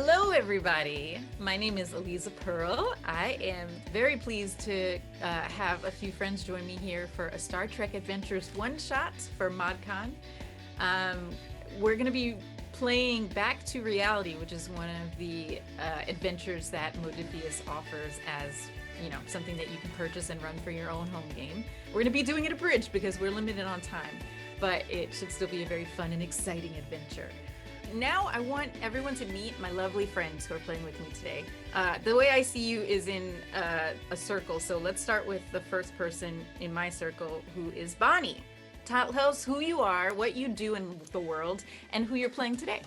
Hello, everybody. My name is Aliza Pearl. I am very pleased to have a few friends join me here for a Star Trek Adventures one-shot for ModCon. Um, we're going to be playing Back to Reality, which is one of the adventures that Modiphius offers as, something that you can purchase and run for your own home game. We're going to be doing it abridged because we're limited on time, but it should still be a very fun and exciting adventure. Now I want everyone to meet my lovely friends who are playing with me today. The way I see you is in a circle, so let's start with the first person in my circle, who is Bonnie. Tell us who you are, what you do in the world, and who you're playing today.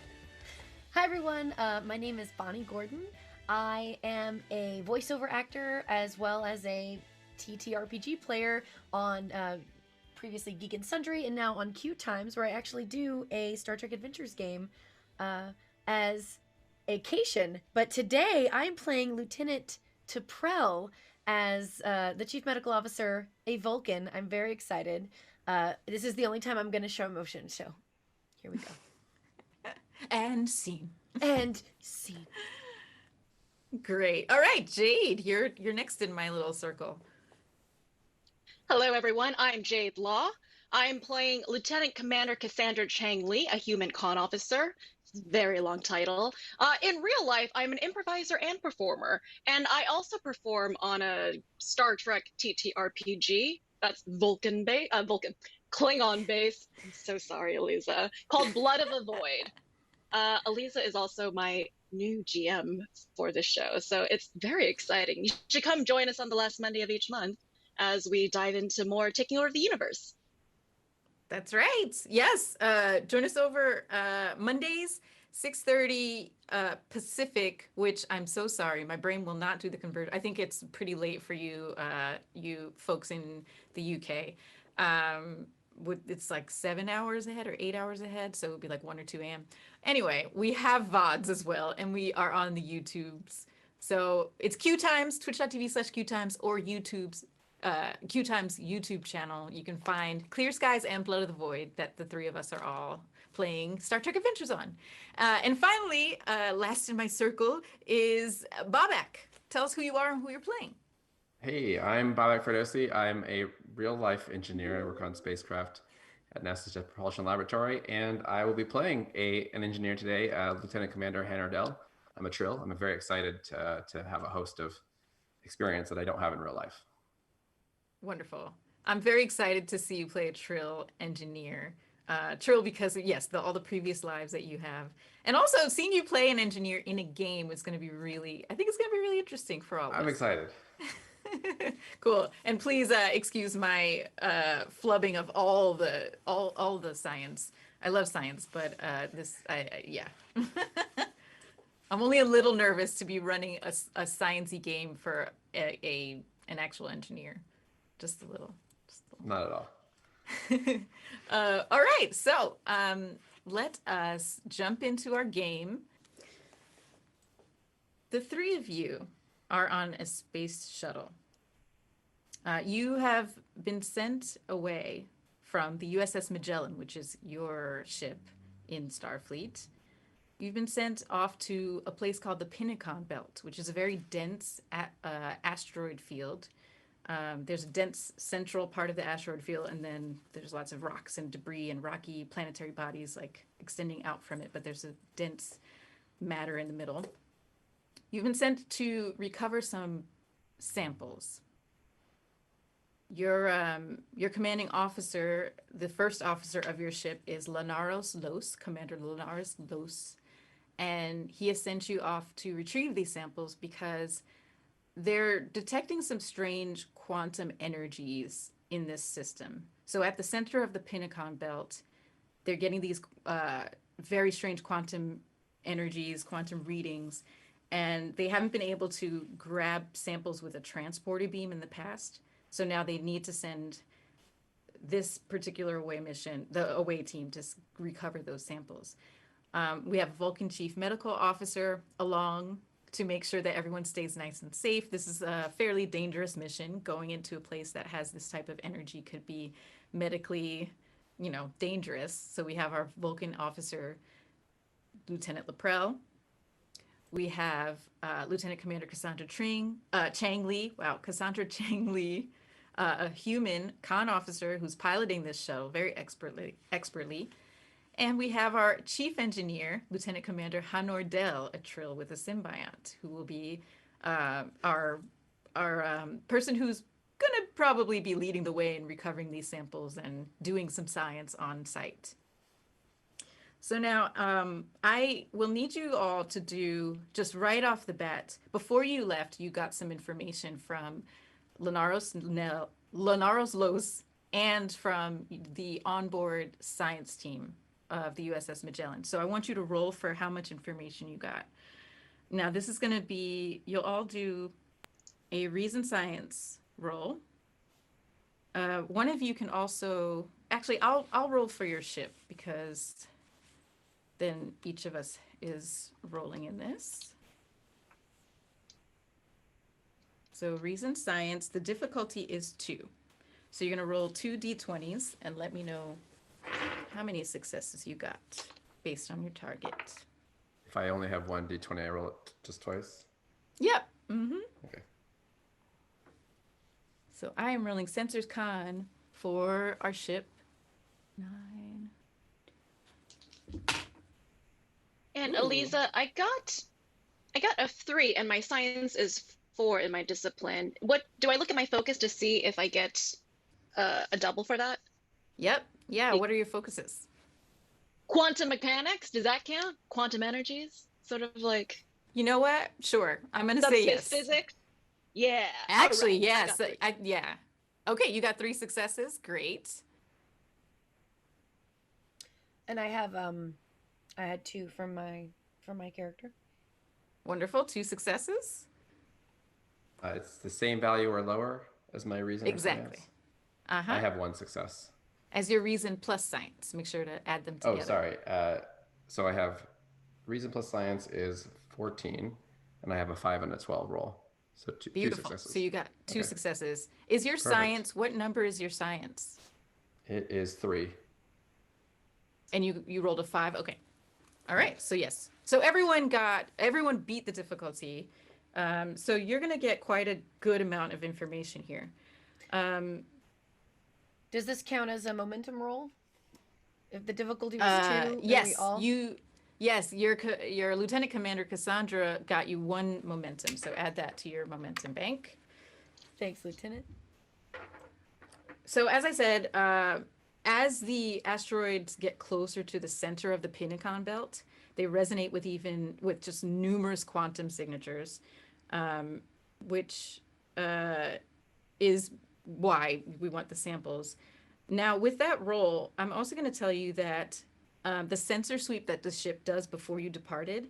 Hi everyone, my name is Bonnie Gordon. I am a voiceover actor as well as a TTRPG player on previously Geek and Sundry and now on Q Times, where I actually do a Star Trek Adventures game as a Cation. But today I'm playing Lieutenant T'Prell as the Chief Medical Officer, a Vulcan. I'm very excited. This is the only time I'm going to show emotion, so here we go. And scene. And scene. Great. All right, Jade, you're next in my little circle. Hello, everyone. I'm Jade Law. I'm playing Lieutenant Commander Cassandra Chang Lee, a human con officer. Very long title. In real life, I'm an improviser and performer, and I also perform on a Star Trek TTRPG. That's Klingon base. I'm so sorry, Aliza. Called Blood of the Void. Aliza is also my new GM for this show, so it's very exciting. You should come join us on the last Monday of each month as we dive into more taking over the universe. That's right. Yes. Join us over Mondays, 6:30 Pacific, which I'm so sorry. My brain will not do the conversion. I think it's pretty late for you, you folks in the UK. It's like 7 hours ahead or 8 hours ahead. So it would be like 1 or 2 a.m. Anyway, we have VODs as well, and we are on the YouTubes. So it's Q Times, twitch.tv/Q Times, or YouTube's Q Times YouTube channel. You can find Clear Skies and Blood of the Void that the three of us are all playing Star Trek Adventures on. And finally, last in my circle is Bobak. Tell us who you are and who you're playing. Hey, I'm Bobak Ferdowsi. I'm a real-life engineer. I work on spacecraft at NASA's Jet Propulsion Laboratory, and I will be playing an engineer today, Lieutenant Commander Hannah Ardell. I'm a Trill. I'm very excited to have a host of experience that I don't have in real life. Wonderful. I'm very excited to see you play a Trill engineer. Trill because, yes, all the previous lives that you have. And also, seeing you play an engineer in a game is going to be I think it's going to be really interesting for all of us. I'm excited. Cool. And please excuse my flubbing of all the science. I love science, but yeah. I'm only a little nervous to be running a sciencey game for an actual engineer. Just a little. Not at all. All right, so let us jump into our game. The three of you are on a space shuttle. You have been sent away from the USS Magellan, which is your ship in Starfleet. You've been sent off to a place called the Pinicon Belt, which is a very dense asteroid field. There's a dense central part of the asteroid field, and then there's lots of rocks and debris and rocky planetary bodies like extending out from it, but there's a dense matter in the middle. You've been sent to recover some samples. Your commanding officer, the first officer of your ship, is Lanaros Los, Commander Lanaros Los, and he has sent you off to retrieve these samples because they're detecting some strange quantum energies in this system. So at the center of the Pinicon Belt, they're getting these very strange quantum energies, quantum readings, and they haven't been able to grab samples with a transporter beam in the past. So now they need to send this particular the away team, to recover those samples. We have Vulcan Chief Medical Officer along to make sure that everyone stays nice and safe. This is a fairly dangerous mission. Going into a place that has this type of energy could be medically, dangerous. So we have our Vulcan officer, Lieutenant Laprelle. we have Lieutenant Commander Cassandra Chang Lee. Wow, Cassandra Chang Lee, a human con officer who's piloting this shuttle very expertly. And we have our chief engineer, Lieutenant Commander Hanor Del, a Trill with a symbiont, who will be our person who's gonna probably be leading the way in recovering these samples and doing some science on site. So now I will need you all to do, just right off the bat, before you left, you got some information from Lenaros Los and from the onboard science team of the USS Magellan. So I want you to roll for how much information you got. Now this is going to be, you'll all do a reason science roll. One of you can also, actually I'll roll for your ship because then each of us is rolling in this. So reason science, the difficulty is 2. So you're going to roll 2 d20s and let me know how many successes you got based on your target. If I only have 1 d20, I roll it just twice? Yep. Mm-hmm. Okay. So I am rolling Sensors Con for our ship. 9. And Ooh. Aliza, I got a 3, and my science is 4 in my discipline. What do I look at my focus to see if I get a double for that? Yep. Yeah. What are your focuses? Quantum mechanics, does that count? Quantum energies, sort of like. You know what? Sure. I'm gonna say yes. Physics. Yeah. Actually, right. yes. Yeah. Okay. You got 3 successes. Great. And I have I had 2 from my character. Wonderful. 2 successes. It's the same value or lower as my reason. Exactly. Uh-huh. I have 1 success. As your reason plus science. Make sure to add them together. Oh, sorry. So I have reason plus science is 14, and I have a 5 and a 12 roll. So 2 successes. So you got 2 successes. Is your science, what number is your science? It is 3. And you rolled a 5? Okay. All right. So yes. So everyone beat the difficulty. So you're going to get quite a good amount of information here. Does this count as a momentum roll? If the difficulty was 2, yes, we all... Yes, your Lieutenant Commander Cassandra got you 1 momentum, so add that to your momentum bank. Thanks, Lieutenant. So as I said, as the asteroids get closer to the center of the Pinicon Belt, they resonate with just numerous quantum signatures, which is why we want the samples. Now, with that roll, I'm also going to tell you that the sensor sweep that the ship does before you departed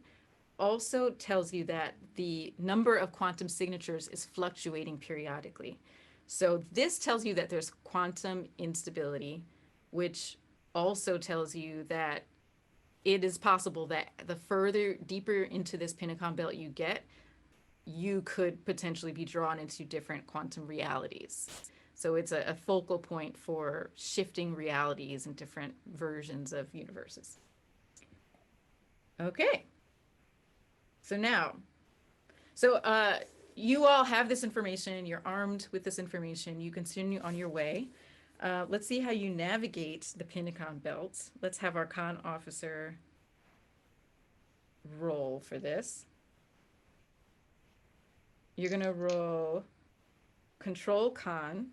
also tells you that the number of quantum signatures is fluctuating periodically. So this tells you that there's quantum instability, which also tells you that it is possible that the deeper into this Pinicon Belt you get, you could potentially be drawn into different quantum realities. So it's a focal point for shifting realities in different versions of universes. Okay. So now, you all have this information. You're armed with this information. You continue on your way. Let's see how you navigate the Pinicon Belt. Let's have our con officer roll for this. You're going to roll Control Con,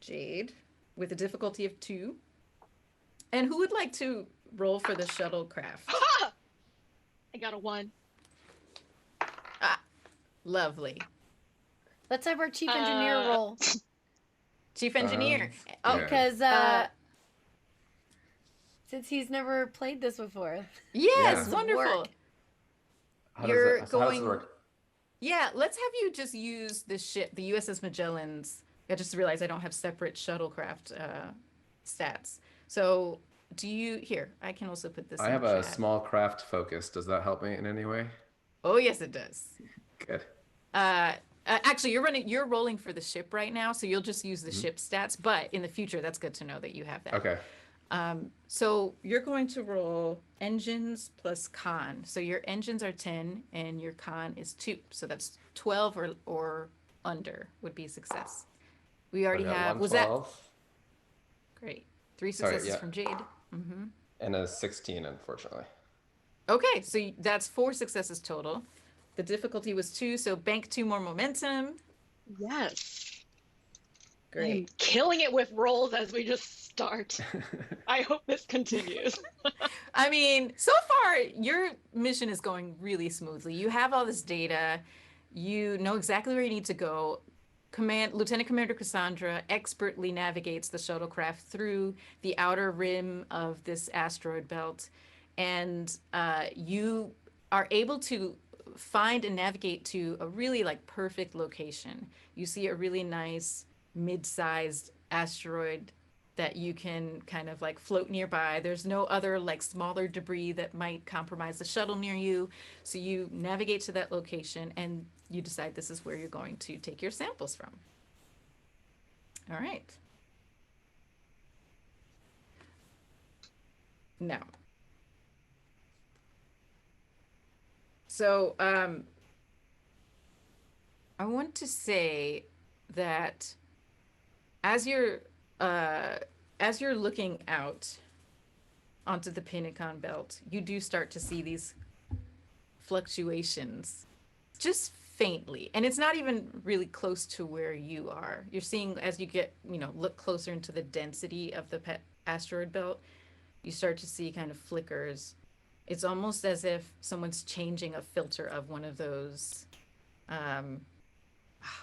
Jade, with a difficulty of 2. And who would like to roll for the shuttlecraft? I got a 1. Ah, lovely. Let's have our chief engineer roll. Chief engineer. Because since he's never played this before. Yes, Yeah. wonderful. How does it work? Yeah, let's have you just use the ship, the USS Magellan's. I just realized I don't have separate shuttlecraft stats. So here, I can also put this I in have the a chat. small craft focus. Does that help me in any way? Oh, yes, it does. Good. Actually, you're rolling for the ship right now, so you'll just use the ship stats, but in the future, that's good to know that you have that. Okay. So you're going to roll engines plus con. So your engines are 10 and your con is 2. So that's 12 or under would be success. We I already got have, one was that 12. great? 3 Sorry, successes yeah, from Jade. Mm-hmm. and a 16, unfortunately. Okay, so that's 4 successes total. The difficulty was 2, so bank 2 more momentum. Yes. I am Great. killing it with rolls as we just start. I hope this continues. I mean, so far your mission is going really smoothly. You have all this data. You know exactly where you need to go. Lieutenant Commander Cassandra expertly navigates the shuttlecraft through the outer rim of this asteroid belt, and you are able to find and navigate to a really like perfect location. You see a really nice mid-sized asteroid that you can kind of like float nearby. There's no other like smaller debris that might compromise the shuttle near you. So you navigate to that location and you decide this is where you're going to take your samples from. All right. Now, so I want to say that as you're as you're looking out onto the Pinicon Belt, you do start to see these fluctuations just faintly. And it's not even really close to where you are. You're seeing as you get, look closer into the density of the asteroid belt, you start to see kind of flickers. It's almost as if someone's changing a filter of one of those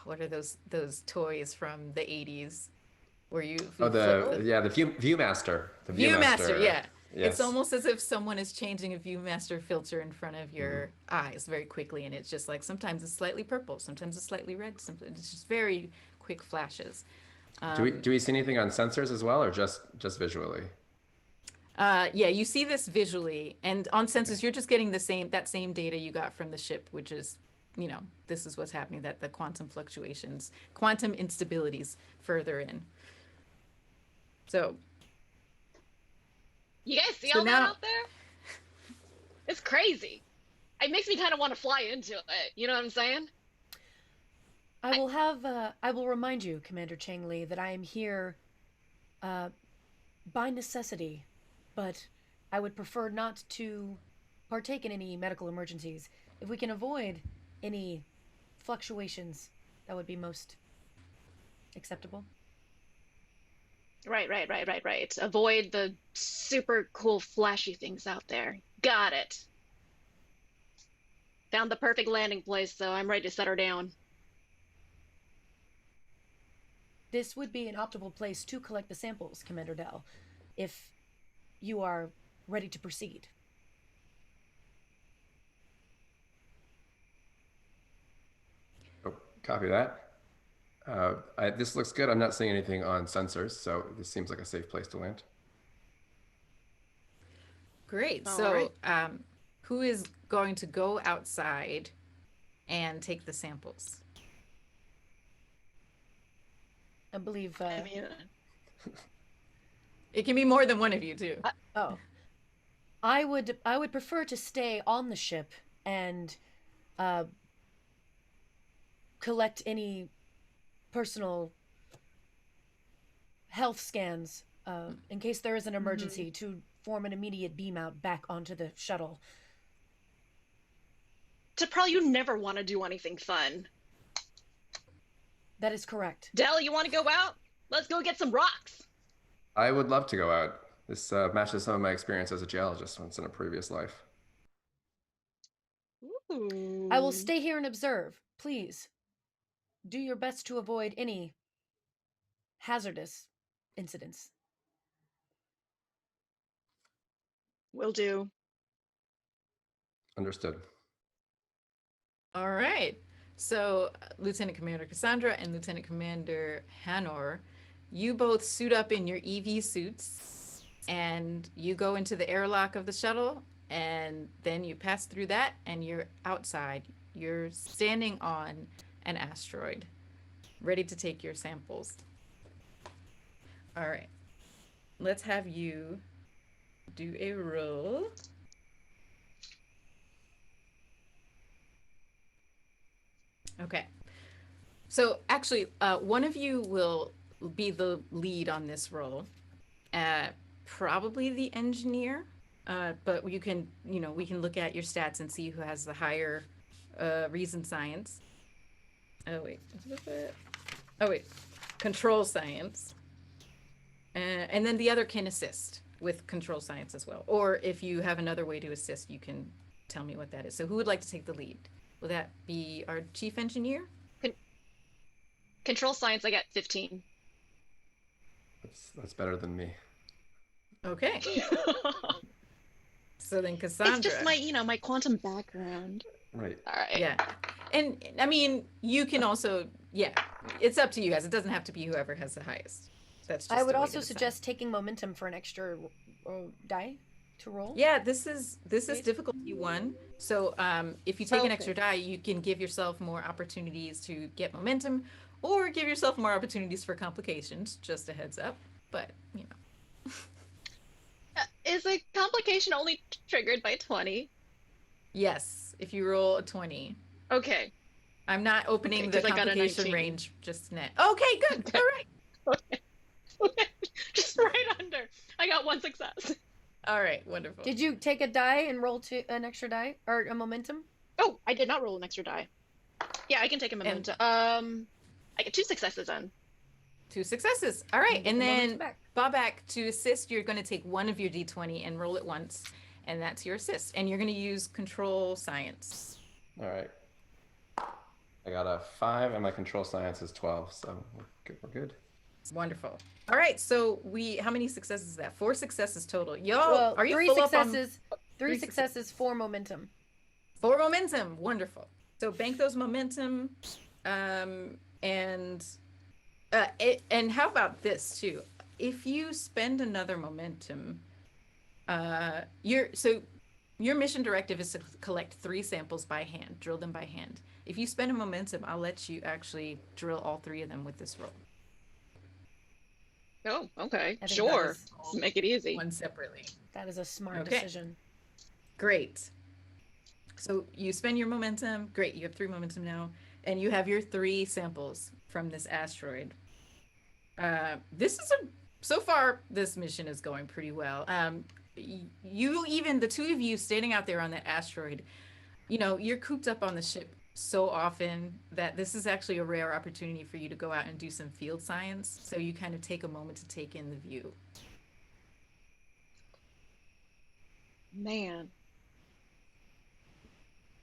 what are those toys from the 80s where you Oh, flip the Viewmaster. The Viewmaster, Viewmaster. yeah. It's Yes. almost as if someone is changing a Viewmaster filter in front of your eyes very quickly, and it's just like sometimes it's slightly purple, sometimes it's slightly red, sometimes it's just very quick flashes. Do we see anything on sensors as well, or just visually? Yeah, you see this visually, and on Okay. sensors, you're just getting that same data you got from the ship, which is, this is what's happening, that the quantum fluctuations, quantum instabilities further in. So, You guys see so all that now, out there? It's crazy. It makes me kind of want to fly into it. You know what I'm saying? I will remind you, Commander Chang Li, that I am here by necessity, but I would prefer not to partake in any medical emergencies. If we can avoid any fluctuations, that would be most acceptable. Right. Avoid the super cool flashy things out there. Got it. Found the perfect landing place, so I'm ready to set her down. This would be an optimal place to collect the samples, Commander Dell, if you are ready to proceed. Oh, copy that. This looks good. I'm not seeing anything on sensors, so this seems like a safe place to land. great. All So, right. who is going to go outside and take the samples? I believe. I mean, It can be more than one of you too. Oh, I would prefer to stay on the ship and uh, collect any personal health scans in case there is an emergency to form an immediate beam out back onto the shuttle. T'Pral, you never want to do anything fun. That is correct. Dell, you want to go out? Let's go get some rocks. I would love to go out. This matches some of my experience as a geologist once in a previous life. Ooh. I will stay here and observe. Please do your best to avoid any hazardous incidents. Will do. Understood. All right. So, Lieutenant Commander Cassandra and Lieutenant Commander Hanor, you both suit up in your EV suits and you go into the airlock of the shuttle, and then you pass through that and you're outside. You're standing on an asteroid, ready to take your samples. All right. let's have you do a roll. Okay. So actually, one of you will be the lead on this role. Probably the engineer, but you can, we can look at your stats and see who has the higher reason science. Oh wait, oh wait, control science, and then the other can assist with control science as well. Or if you have another way to assist, you can tell me what that is. So who would like to take the lead? Will that be our chief engineer? Control science, I got 15. That's better than me. Okay. So then Cassandra. It's just my quantum background. Right. All right. Yeah. And I mean, you can also, yeah, it's up to you guys. It doesn't have to be whoever has the highest. That's just I would a way also to decide. suggest taking momentum for an extra die to roll. Yeah, this is difficulty 1. So if you take an extra die, you can give yourself more opportunities to get momentum, or give yourself more opportunities for complications. Just a heads up. But Is a complication only triggered by 20? yes, if you roll a 20. Okay. I'm not opening the 'cause I got a complication 19. range just net. Okay, good. Okay. All right. Okay. Just right under. I got 1 success. All right, wonderful. Did you take a die and roll an extra die or a momentum? Oh, I did not roll an extra die. Yeah, I can take a momentum. I get 2 successes then. 2 successes. All right, and then back. Bobak, to assist, you're going to take one of your d20 and roll it once, and that's your assist. And you're going to use control science. All right. I got a 5, and my control science is 12, so we're good. Wonderful. All right, so how many successes is that? 4 successes total. Yo, Well, are you 3 full successes? up on 3 successes, 4 momentum. 4 momentum? Wonderful. So bank those momentum, and how about this too? If you spend another momentum, your mission directive is to collect 3 samples by hand, drill them by hand. If you spend a momentum, I'll let you actually drill all 3 of them with this roll. Oh, okay. I think Sure. that Let's make it easy. One separately. That is a smart Okay. decision. Great. So you spend your momentum. Great, you have 3 momentum now, and you have your 3 samples from this asteroid. So far, this mission is going pretty well. The 2 of you standing out there on that asteroid, you're cooped up on the ship so often that this is actually a rare opportunity for you to go out and do some field science. So you kind of take a moment to take in the view. Man.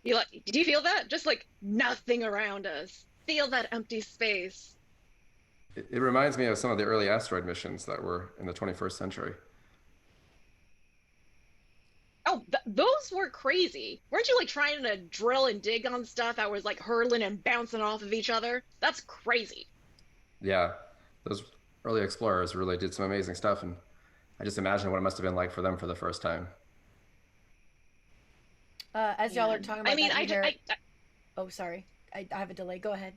Did you feel that? Just like nothing around us. Feel that empty space. It reminds me of some of the early asteroid missions that were in the 21st century. Oh, those were crazy. Weren't you like trying to drill and dig on stuff that was like hurtling and bouncing off of each other? That's crazy. Yeah, those early explorers really did some amazing stuff, and I just imagine what it must have been like for them for the first time. As y'all are talking about that, I sorry. I have a delay. Go ahead.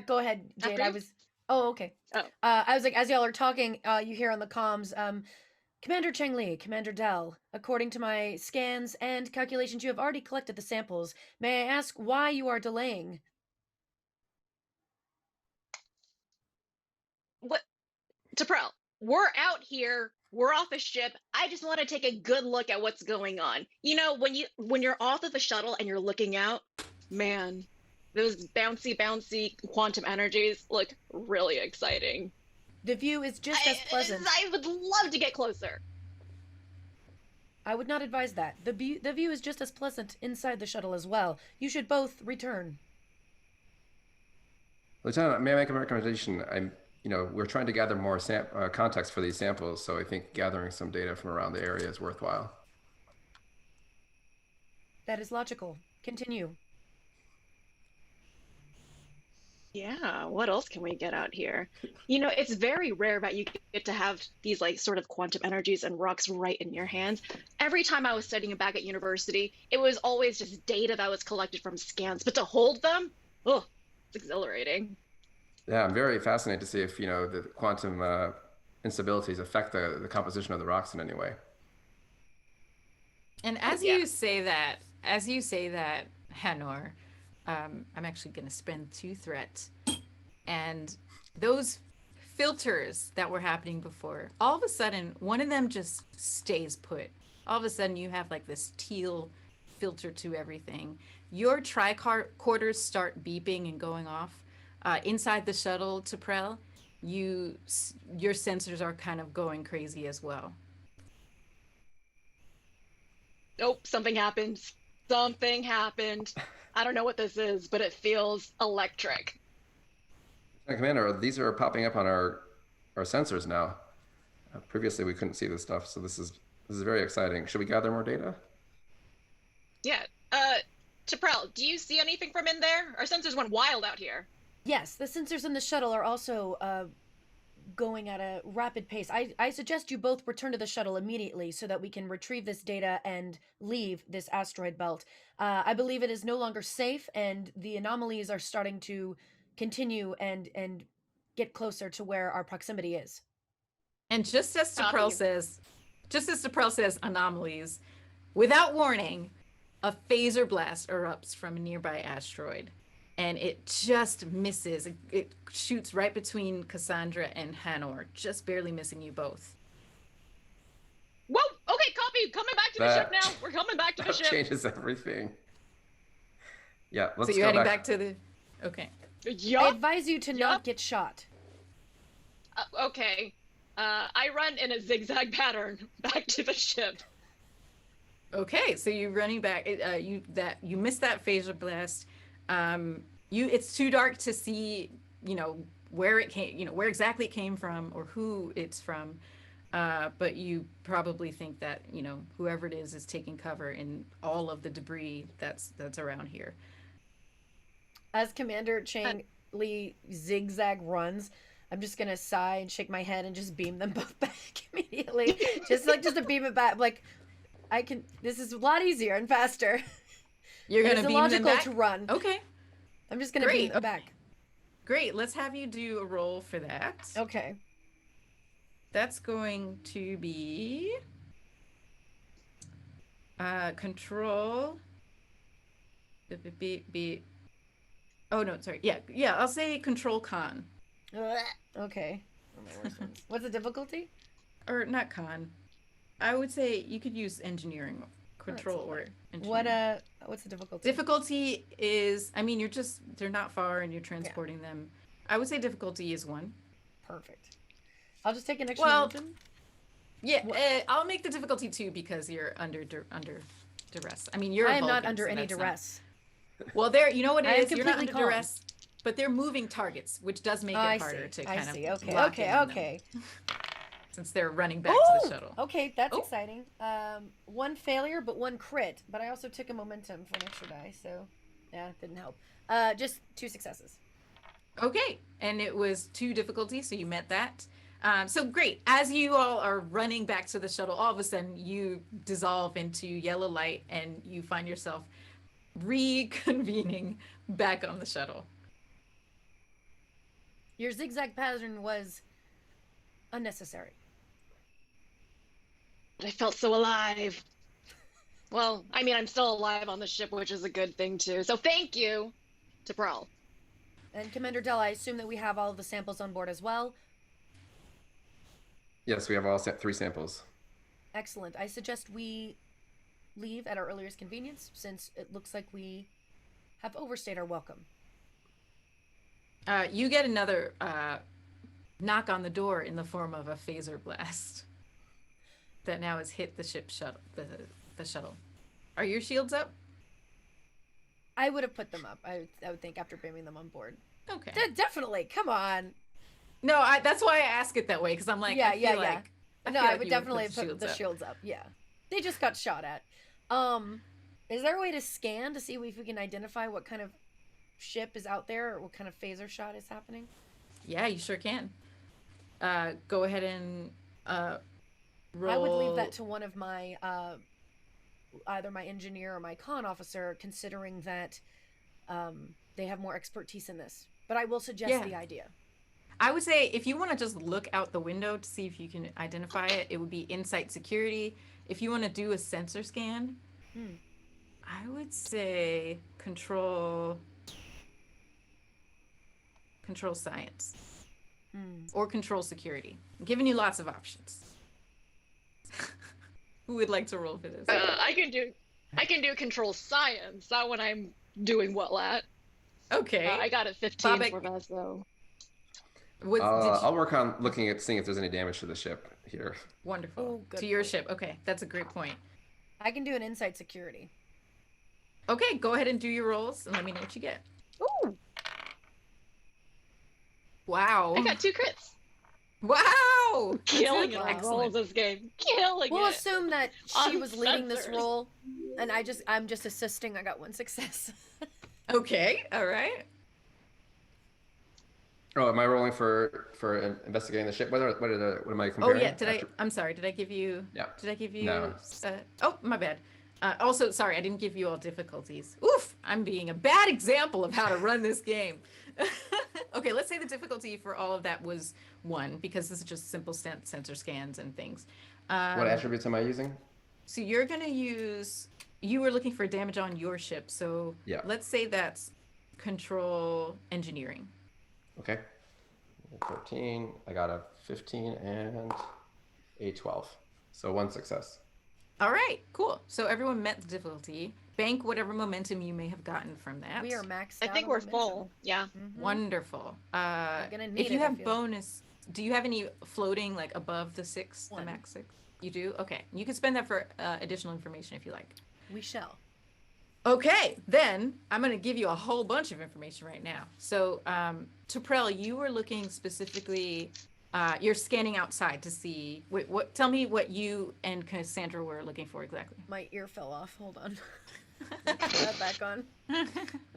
Go ahead, Jade. After you? Oh, okay. Oh. I was like, as y'all are talking, you hear on the comms, Commander Cheng Li, Commander Dell, according to my scans and calculations, you have already collected the samples. May I ask why you are delaying? What? T'Prel, we're out here. We're off a ship. I just want to take a good look at what's going on. When you're off of the shuttle and you're looking out, man, those bouncy quantum energies look really exciting. The view is just as pleasant. I would love to get closer. I would not advise that. The view is just as pleasant inside the shuttle as well. You should both return. Lieutenant, may I make a recommendation? We're trying to gather more context for these samples, so I think gathering some data from around the area is worthwhile. That is logical. Continue. Yeah, what else can we get out here? It's very rare that you get to have these like sort of quantum energies and rocks right in your hands. Every time I was studying back at university, it was always just data that was collected from scans, but to hold them, oh, it's exhilarating. Yeah, I'm very fascinated to see if the quantum instabilities affect the composition of the rocks in any way. And Oh yeah. as you say that, Hanor, I'm actually going to spend 2 threat. And those filters that were happening before, all of a sudden, one of them just stays put. All of a sudden, you have like this teal filter to everything. Your tricorders start beeping and going off. Inside the shuttle to Prel, your sensors are kind of going crazy as well. Nope, something happened. Something happened. I don't know what this is, but it feels electric. Commander, these are popping up on our sensors now. Previously, we couldn't see this stuff, so this is very exciting. Should we gather more data? Yeah. Chaprel, do you see anything from in there? Our sensors went wild out here. Yes, the sensors in the shuttle are also going at a rapid pace. I suggest you both return to the shuttle immediately so that we can retrieve this data and leave this asteroid belt. I believe it is no longer safe, and the anomalies are starting to continue and get closer to where our proximity is. And just as Copy. Deprel says anomalies, without warning, a phaser blast erupts from a nearby asteroid. And it just misses. It shoots right between Cassandra and Hanor, just barely missing you both. Whoa! Okay, copy. Coming back to the ship now. We're coming back to the That ship. changes everything. Yeah, let's So you're go heading back. back to the. Okay. I Yup. advise you to not get shot. Okay. I run in a zigzag pattern back to the ship. Okay, so you're running back. You missed that phaser blast. It's too dark to see, where it came, where exactly it came from or who it's from. But you probably think that, whoever it is taking cover in all of the debris that's around here. As Commander Chang Li zigzag runs, I'm just gonna sigh and shake my head and just beam them both back immediately. just to beam it back. Like, I can. This is a lot easier and faster. You're gonna it's beam them illogical back? to run. Okay, I'm just gonna Great. beam them back. great. Let's have you do a roll for that. Okay. That's going to be control. Oh no, sorry. Yeah. I'll say control con. Okay. What's the difficulty? Or not con. I would say you could use engineering, control or engineering. What's the difficulty? Difficulty is, they're not far and you're transporting them. I would say difficulty is 1. Perfect. I'll just take an extra dimension. Yeah, I'll make the difficulty 2 because you're under duress. You're. I am a not Vulcan, under so any that's not- duress. Well, you know what it I am is. You're not under completely calm. duress, but they're moving targets, which does make it I harder see. to I kind see. of. Okay. lock in on them, Okay. since they're running back to the shuttle. Okay, that's Oh. exciting. 1 failure, but 1 crit. But I also took a momentum for an extra die, so yeah, didn't help. Just 2 successes. Okay, and it was 2 difficulties, so you met that. So great. As you all are running back to the shuttle, all of a sudden you dissolve into yellow light and you find yourself reconvening back on the shuttle. Your zigzag pattern was unnecessary. But I felt so alive. Well, I'm still alive on the ship, which is a good thing too. So thank you to Pearl. And Commander Dell, I assume that we have all of the samples on board as well. Yes, we have all 3 samples. Excellent. I suggest we leave at our earliest convenience, since it looks like we have overstayed our welcome. You get another knock on the door in the form of a phaser blast that now has hit the ship shuttle. The shuttle. Are your shields up? I would have put them up. I would think after beaming them on board. Okay. Definitely. Come on. No, that's why I ask it that way because I'm like, Yeah. I feel like I would you definitely put put the shields up. Yeah. They just got shot at. Is there a way to scan to see if we can identify what kind of ship is out there or what kind of phaser shot is happening? Yeah, you sure can. Go ahead and roll. I would leave that to one of my either my engineer or my con officer, considering that they have more expertise in this. but I will suggest the idea. I would say if you want to just look out the window to see if you can identify it, it would be Insight Security. If you want to do a sensor scan, I would say Control Science or Control Security. I'm giving you lots of options. Who would like to roll for this? I can do control science. That one I'm doing well at. Okay. I got a 15 Bobak, for that, so. I'll work on looking at seeing if there's any damage to the ship here. Wonderful. Oh, good to your point. ship. Okay, that's a great point. I can do an Insight Security. Okay, go ahead and do your rolls and let me know what you get. Ooh, Wow. I got 2 crits. Wow. Killing it Excellent. on rolls this game. Killing We'll it. assume that she On was leading this sensors. roll, and I'm just assisting. I got 1 success. Okay, all right. Oh, am I rolling for investigating the ship? What am I Oh comparing? yeah, I'm sorry. Did I give you? Yeah. Did I give you? No. Oh, my bad. Also, sorry, I didn't give you all difficulties. Oof, I'm being a bad example of how to run this game. Okay, let's say the difficulty for all of that was 1 because this is just simple sensor scans and things. What attributes am I using? So you're gonna use. You were looking for damage on your ship, so Yeah. let's say that's Control Engineering. Okay. 13. I got a 15 and a 12. So 1 success. All right, cool. So everyone met the difficulty. Bank whatever momentum you may have gotten from that. We are maxed I out think on we're momentum. full. Yeah. Wonderful. gonna need If you it, I have feel. bonus, do you have any floating like above the 6, the 1. max 6? You do? Okay. You can spend that for additional information if you like. We shall. Okay, then I'm going to give you a whole bunch of information right now. So, Tuprel, you were looking specifically, you're scanning outside to see, tell me what you and Cassandra were looking for exactly. My ear fell off. Hold on. Put that back on.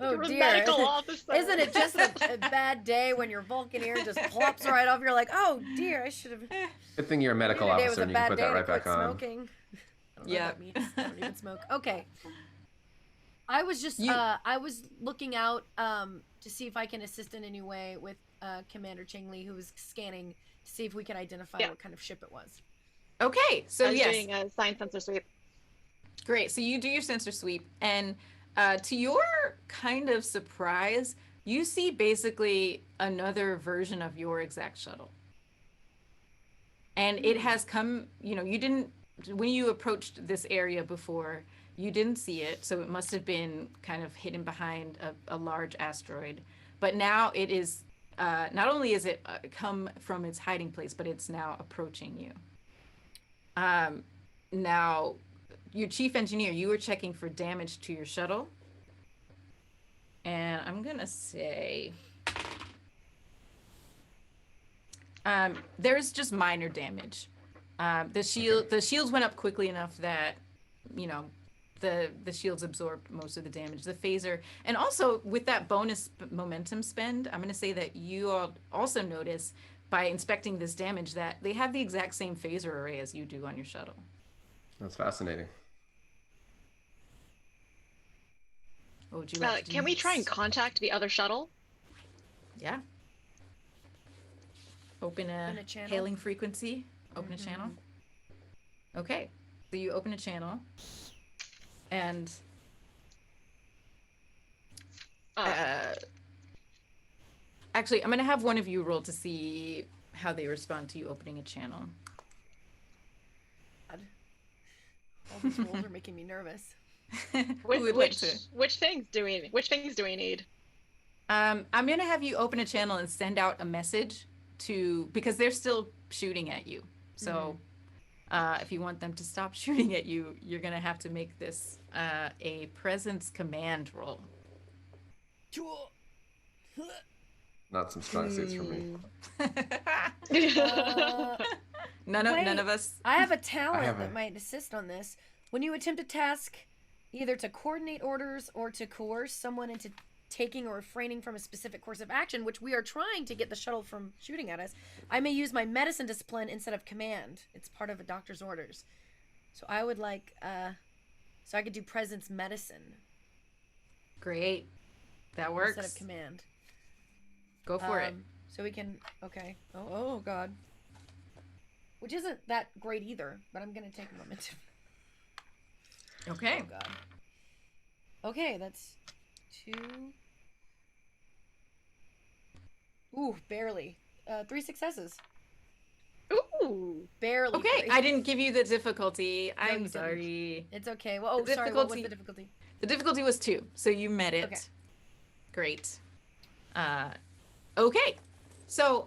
Oh You're a dear. medical officer. Isn't it just a bad day when your Vulcan ear just plops right off? You're like, oh dear, I should have. Good thing you're a medical Today was officer a and you can bad put day that to right quit back on. smoking. I don't know Yeah. what that means. I don't even smoke. Okay. I was just I was looking out to see if I can assist in any way with Commander Cheng Li, who was scanning to see if we could identify what kind of ship it was. Okay, so I was yes. doing a science sensor sweep. Great. So you do your sensor sweep, and to your kind of surprise, you see basically another version of your exact shuttle. And it has come, you didn't, when you approached this area before, you didn't see it. So it must have been kind of hidden behind a large asteroid. But now it is, not only is it come from its hiding place, but it's now approaching you. Now, your chief engineer, you were checking for damage to your shuttle. And I'm going to say there's just minor damage. The shields went up quickly enough that, the shields absorbed most of the damage. The phaser, and also with that bonus momentum spend, I'm going to say that you all also notice by inspecting this damage that they have the exact same phaser array as you do on your shuttle. That's fascinating. What would you like to do Can we try and next? contact the other shuttle? Yeah. Open a channel. hailing frequency. Open a channel. Okay. So you open a channel. And actually, I'm going to have one of you roll to see how they respond to you opening a channel. God. All these rolls are making me nervous. Who would like to? Which things do we need? I'm going to have you open a channel and send out a message because they're still shooting at you. So if you want them to stop shooting at you, you're going to have to make this a presence command roll. Not some strong suits for me. None of us. I have a talent have that might assist on this. When you attempt a task, either to coordinate orders or to coerce someone into taking or refraining from a specific course of action, which we are trying to get the shuttle from shooting at us, I may use my medicine discipline instead of command. It's part of a doctor's orders. So I would like, so I could do presence medicine Great. That works. instead of command. Go for it. So we can. Okay. Oh God. Which isn't that great either, but I'm gonna take a moment. Okay. Oh God. Okay, that's 2. Ooh, barely. 3 successes. Ooh. Barely. Okay, 3. I didn't give you the difficulty. No, you I'm didn't. sorry. It's okay. Well, The sorry. What was difficulty- the difficulty? The difficulty was 2, so you met it. Okay. Great. Okay. So,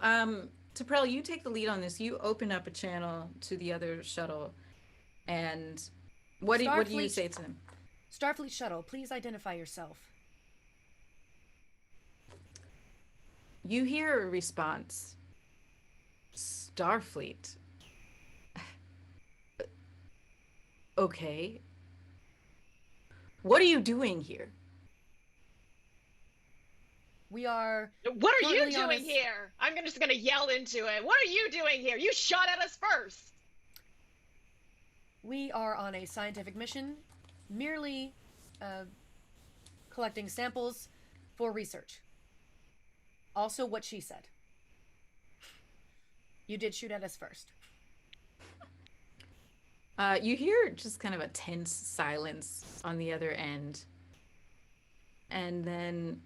Taprel, you take the lead on this. You open up a channel to the other shuttle, and what do you Starfleet- say to them? Starfleet shuttle, please identify yourself. You hear a response. Starfleet. Okay. What are you doing here? We are. What are you Currently on doing a- here? I'm just gonna yell into it. What are you doing here? You shot at us first. We are on a scientific mission, merely collecting samples for research. Also, what she said. You did shoot at us first. You hear just kind of a tense silence on the other end. And then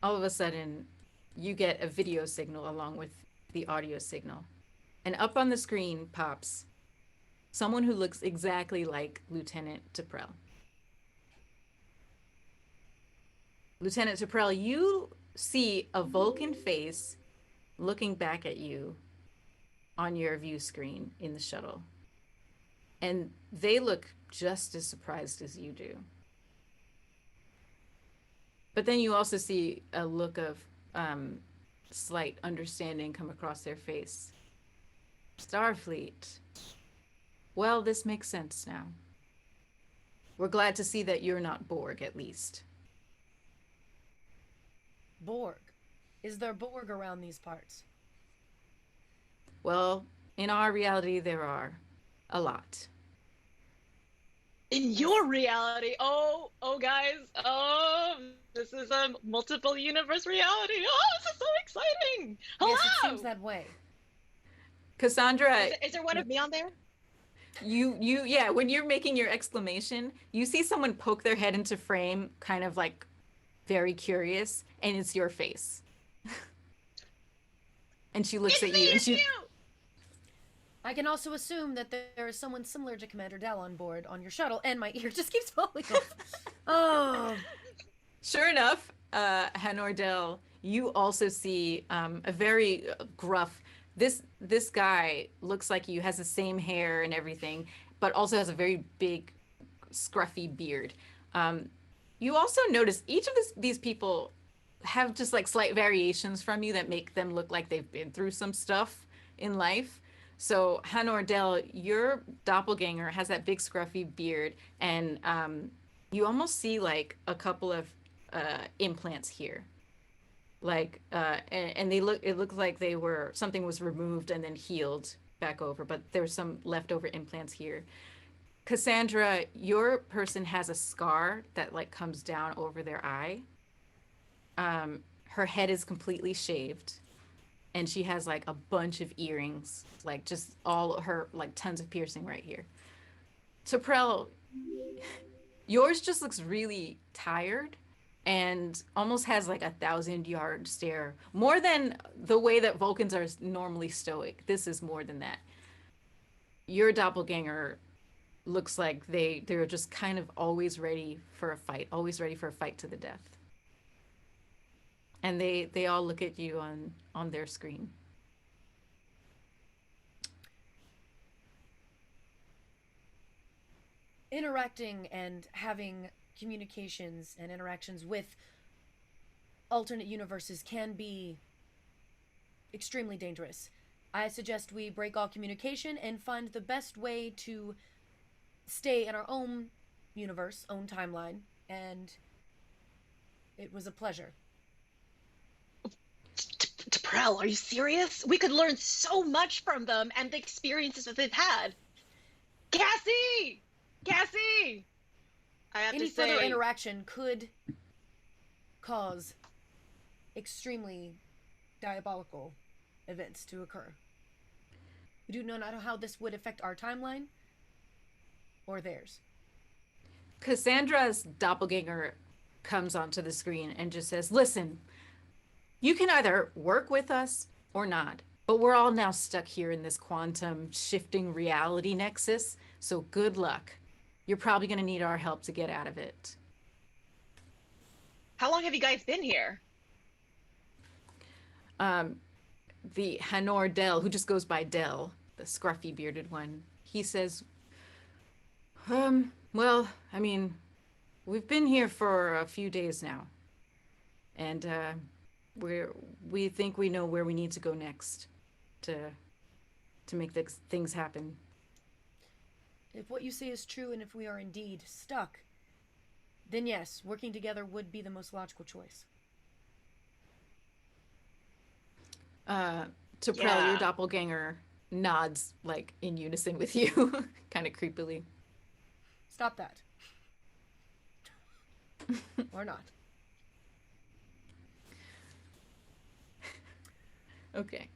all of a sudden, you get a video signal along with the audio signal. And up on the screen pops someone who looks exactly like Lieutenant Taprel. Lieutenant Taprel, you see a Vulcan face looking back at you on your view screen in the shuttle. And they look just as surprised as you do. But then you also see a look of slight understanding come across their face. Starfleet. Well, this makes sense now. We're glad to see that you're not Borg, at least. Borg. Is there Borg around these parts? Well, in our reality, there are a lot. In your reality, oh, guys, this is a multiple universe reality. Oh, this is so exciting. Hello. Yes, it seems that way. Cassandra, Is there one of me on there? yeah, when you're making your exclamation, you see someone poke their head into frame, kind of like very curious, and it's your face. And she looks at you, and she. I can also assume that there is someone similar to Commander Dell on board on your shuttle, and my ear just keeps falling off. Oh. Sure enough, Hanor Dell, you also see a very gruff. This guy looks like you, has the same hair and everything, but also has a very big, scruffy beard. You also notice each of these people have just like slight variations from you that make them look like they've been through some stuff in life. So Hanor Dell, your doppelganger has that big scruffy beard, and you almost see like a couple of implants here. Like and it looks like something was removed and then healed back over, but there's some leftover implants here. Cassandra, your person has a scar that like comes down over their eye. Her head is completely shaved, and she has like a bunch of earrings, like just all her, like tons of piercing right here. Taprel, yours just looks really tired and almost has like 1,000-yard stare. More than the way that Vulcans are normally stoic. This is more than that. Your doppelganger looks like they're just kind of always ready for a fight to the death. And they all look at you on their screen. Interacting and having communications and interactions with alternate universes can be extremely dangerous. I suggest we break all communication and find the best way to stay in our own universe, own timeline, and it was a pleasure. Taprel, are you serious? We could learn so much from them and the experiences that they've had. Cassie! I have Any to say, further interaction could cause extremely diabolical events to occur. We do not know how this would affect our timeline or theirs. Cassandra's doppelganger comes onto the screen and just says, listen, you can either work with us or not, but we're all now stuck here in this quantum shifting reality nexus, so good luck. You're probably going to need our help to get out of it. How long have you guys been here? The Hanor Dell, who just goes by Dell, the scruffy bearded one, he says, well, I mean, we've been here for a few days now, and we think we know where we need to go next to make things happen. If what you say is true, and if we are indeed stuck, then yes, working together would be the most logical choice. T'Prell, your doppelganger nods like in unison with you, kind of creepily. Stop that. Or not. Okay.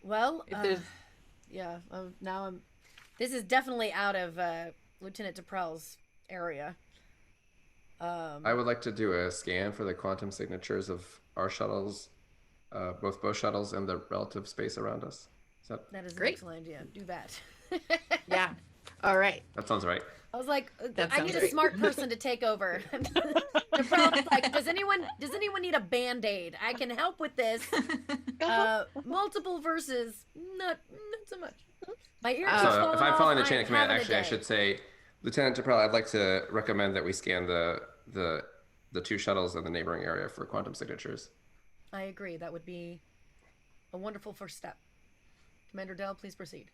Well, if now I'm. This is definitely out of Lieutenant T'Prell's area. I would like to do a scan for the quantum signatures of our shuttles, both shuttles and the relative space around us. That is great? An excellent idea. Do that. Yeah. All right. That sounds right. I was like, That I sounds need a right. smart person to take over. T'Prell's like, does anyone need a Band-Aid? I can help with this. Multiple versus not so much. My ears are So falling if I'm off. following the chain of command, having a actually, I day. should say, Lieutenant T'Prell, I'd like to recommend that we scan the two shuttles in the neighboring area for quantum signatures. I agree. That would be a wonderful first step. Commander Dell, please proceed.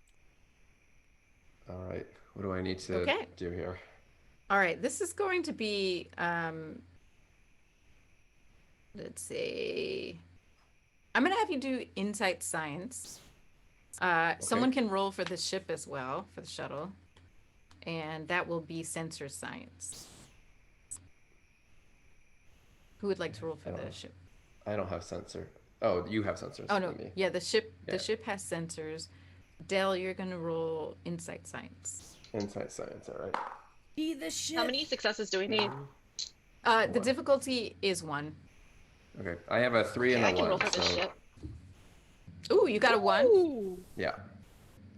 All right. What do I need to do here? All right. This is going to be, let's see. I'm going to have you do insight science. Someone can roll for the ship as well, for the shuttle. And that will be sensor science. Who would like to roll for the ship? I don't have sensor. Oh, you have sensors. Oh no, Me. yeah, the ship has sensors. Dell, you're gonna roll insight science. Insight science, all right. Be the ship. How many successes do we need? The difficulty is 1. Okay, I have a 3 and I a can 1. roll for the ship. Ooh, you got a 1. Ooh. Yeah.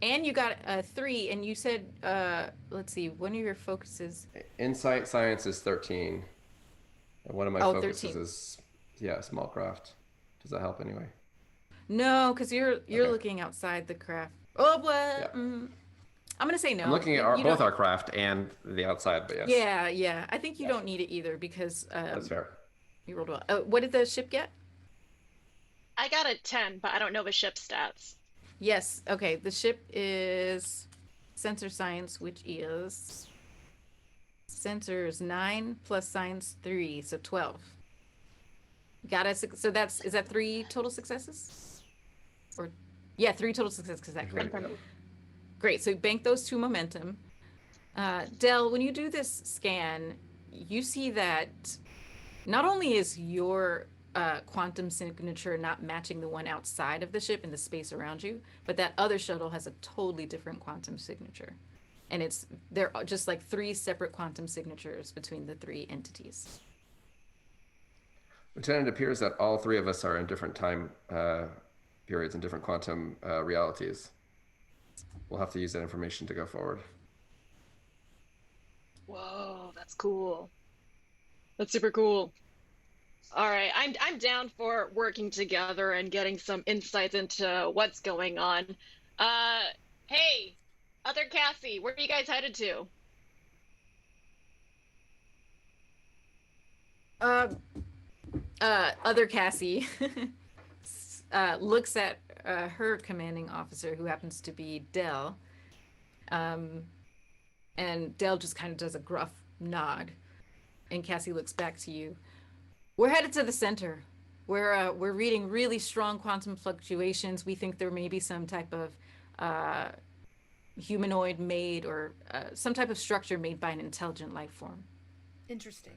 And you got a 3, and you said, let's see, one of your focuses. Insight science is 13. And one of my focuses 13. is, small craft. Does that help anyway? No, because you're looking outside the craft. Oh, well, I'm gonna say no. I'm looking at both our craft and the outside, but yes. Yeah. I think you don't need it either because That's fair. you rolled well. What did the ship get? I got a 10, but I don't know the ship stats. Yes. Okay. The ship is sensor science, which is sensors 9 plus science 3, so 12. Got it. So is that 3 total successes? Or 3 total successes. Is that correct? Great. So bank those 2 momentum. Dell, when you do this scan, you see that not only is your quantum signature not matching the one outside of the ship in the space around you, but that other shuttle has a totally different quantum signature. And they're just like 3 separate quantum signatures between the 3 entities. Lieutenant, it appears that all 3 of us are in different time periods and different quantum realities. We'll have to use that information to go forward. Whoa, that's cool. That's super cool. All right, I'm down for working together and getting some insights into what's going on. Hey, other Cassie, where are you guys headed to? Other Cassie looks at her commanding officer, who happens to be Dell, and Dell just kind of does a gruff nod, and Cassie looks back to you. We're headed to the center. We're reading really strong quantum fluctuations. We think there may be some type of humanoid made or some type of structure made by an intelligent life form. Interesting.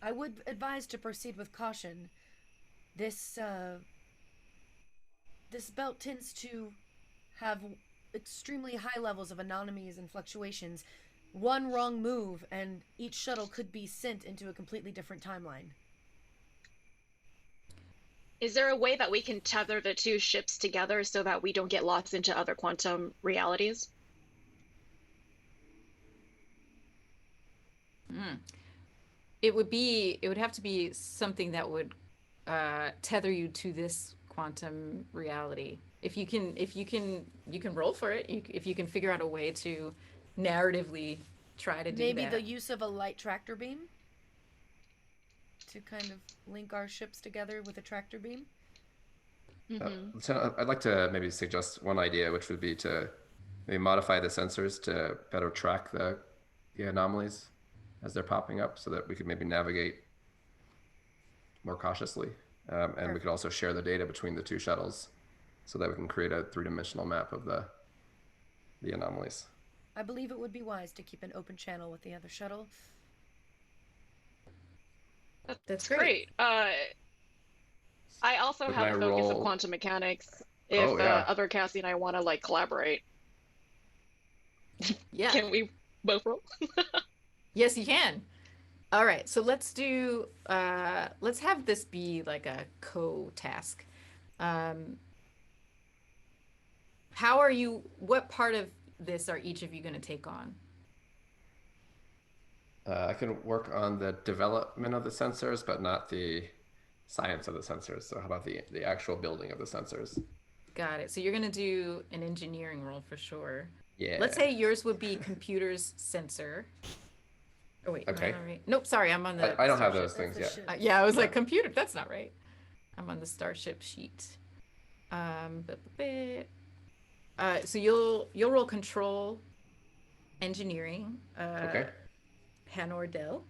I would advise to proceed with caution. This this belt tends to have extremely high levels of anomalies and fluctuations. One wrong move, and each shuttle could be sent into a completely different timeline. Is there a way that we can tether the two ships together so that we don't get lost into other quantum realities? It would have to be something that would tether you to this quantum reality. If you can, you can roll for it. If you can figure out a way to narratively try to do Maybe that. the use of a light tractor beam to kind of link our ships together with a tractor beam. So I'd like to maybe suggest one idea, which would be to maybe modify the sensors to better track the anomalies as they're popping up, so that we could maybe navigate more cautiously, and we could also share the data between the two shuttles, so that we can create a three-dimensional map of the anomalies. I believe it would be wise to keep an open channel with the other shuttle. That's Great. I also Would have I the focus of roll- quantum mechanics. If yeah. other Cassie and I want to like collaborate, Yeah. can we both roll? Yes, you can. All right, so let's do. Let's have this be like a co-task. How are you? What part of this are each of you going to take on? I can work on the development of the sensors, but not the science of the sensors. So how about the actual building of the sensors? Got it. So you're going to do an engineering role for sure. Yeah. Let's say yours would be computers sensor. Oh wait, Okay. am I not right? Nope, sorry, I'm on the. I don't have Starship. those things That's yet. the ship. Yeah, I was like computer. That's not right. I'm on the Starship sheet. So you'll roll control engineering. Okay. Hanor Dell.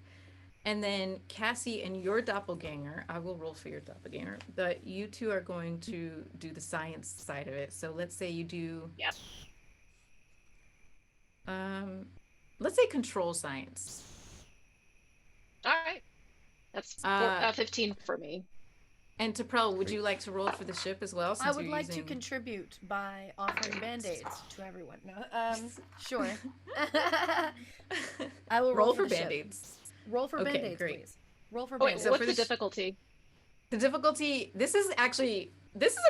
And then Cassie and your doppelganger, I will roll for your doppelganger. But you two are going to do the science side of it. So let's say you do. Yep. Let's say control science. All right. That's 15 for me. And Taprel, would you like to roll for the ship as well? I Since would you're like to using- contribute by offering band-aids to everyone. No, sure. I will roll for the ship. band-aids. Roll for Okay, band-aids, great. please. Roll for Oh, wait, band-aids. so what's for the the difficulty? The difficulty, this is a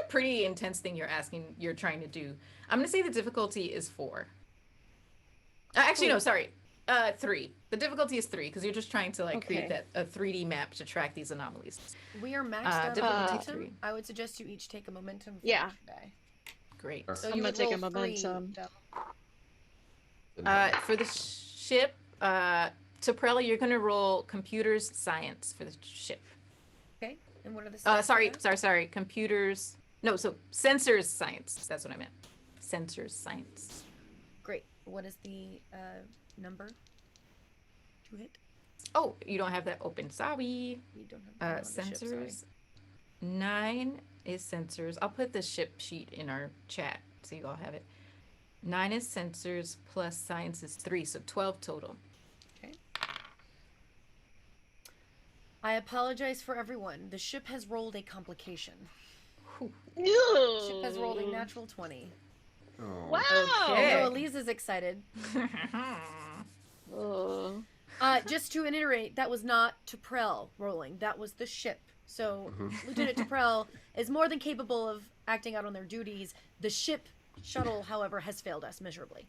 pretty intense thing you're trying to do. I'm going to say the difficulty is 4. Actually, no, sorry. 3. The difficulty is 3 because you're just trying to create a 3D map to track these anomalies. We are maxed out difficulty on momentum. 3. I would suggest you each take a momentum for Yeah. each die. Great. Sure. So I'm you gonna would take a roll 3, momentum. Del. For the ship, Taprella, you're going to roll computers science for the ship. Okay. And what are the stats Sorry. for that? Computers. No, so sensors science. That's what I meant. Sensors science. Great. What is the number to hit? Oh, you don't have that open. Sorry. We don't have on the ship, sorry. Sensors. 9 is sensors. I'll put the ship sheet in our chat so you all have it. 9 is sensors plus science is 3, so 12 total. Okay. I apologize for everyone. The ship has rolled a complication. The ship has rolled a natural 20. Oh. Wow. Okay. Oh, Aliza's excited. Oh. Just to reiterate, that was not Taprel rolling. That was the ship. So Lieutenant Taprel is more than capable of acting out on their duties. The ship shuttle, however, has failed us miserably.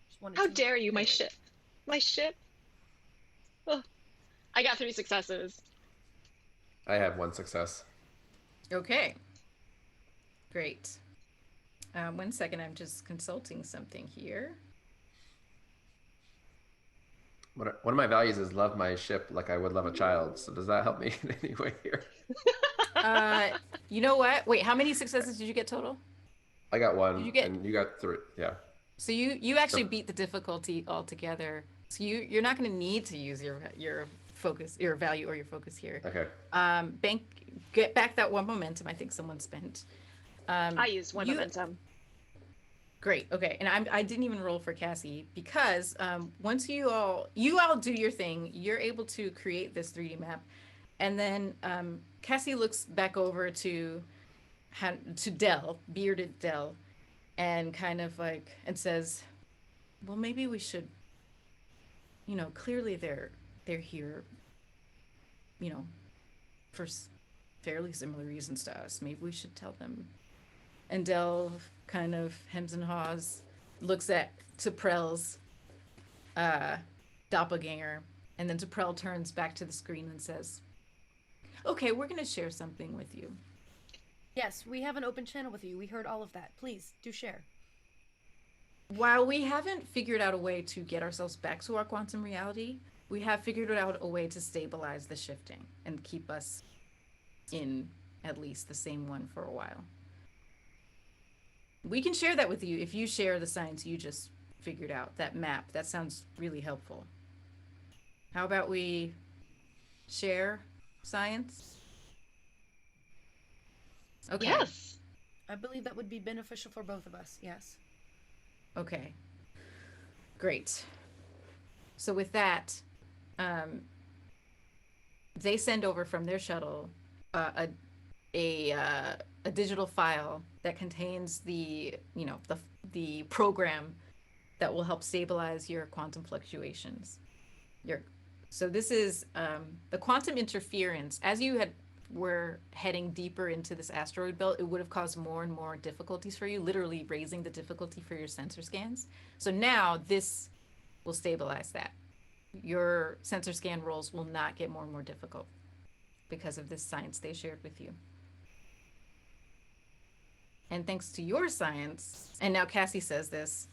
Just wanted How to dare you, my reiterate. ship. My ship. Oh. I got 3 successes. I have 1 success. Okay. Great. 1 second, I'm just consulting something here. One of my values is love my ship like I would love a child. So does that help me in any way here? You know what? Wait, how many successes did you get total? I got 1, Did you get- and you got 3. Yeah. So you actually beat the difficulty altogether. So you're not going to need to use your focus, your value, or your focus here. Okay. Get back that 1 momentum. I think someone spent. I used 1 you- momentum. Great. Okay. And I didn't even roll for Cassie because once you all do your thing, you're able to create this 3D map, and then Cassie looks back over to Dell, bearded Dell, and kind of like and says, "Well, maybe we should. Clearly they're here. You know, for fairly similar reasons to us. Maybe we should tell them." And Dell kind of hems and haws, looks at T'Prell's doppelganger, and then T'Prell turns back to the screen and says, "Okay, we're going to share something with you." Yes, we have an open channel with you. We heard all of that. Please, do share. While we haven't figured out a way to get ourselves back to our quantum reality, we have figured out a way to stabilize the shifting and keep us in at least the same one for a while. We can share that with you if you share the science you just figured out, that map. That sounds really helpful. How about we share science? Okay. Yes. I believe that would be beneficial for both of us. Yes. Okay. Great. So with that, they send over from their shuttle a digital file that contains the program that will help stabilize your quantum fluctuations. So this is the quantum interference. As you were heading deeper into this asteroid belt, it would have caused more and more difficulties for you, literally raising the difficulty for your sensor scans. So now this will stabilize that. Your sensor scan rolls will not get more and more difficult because of this science they shared with you. And thanks to your science, and now Cassie says this,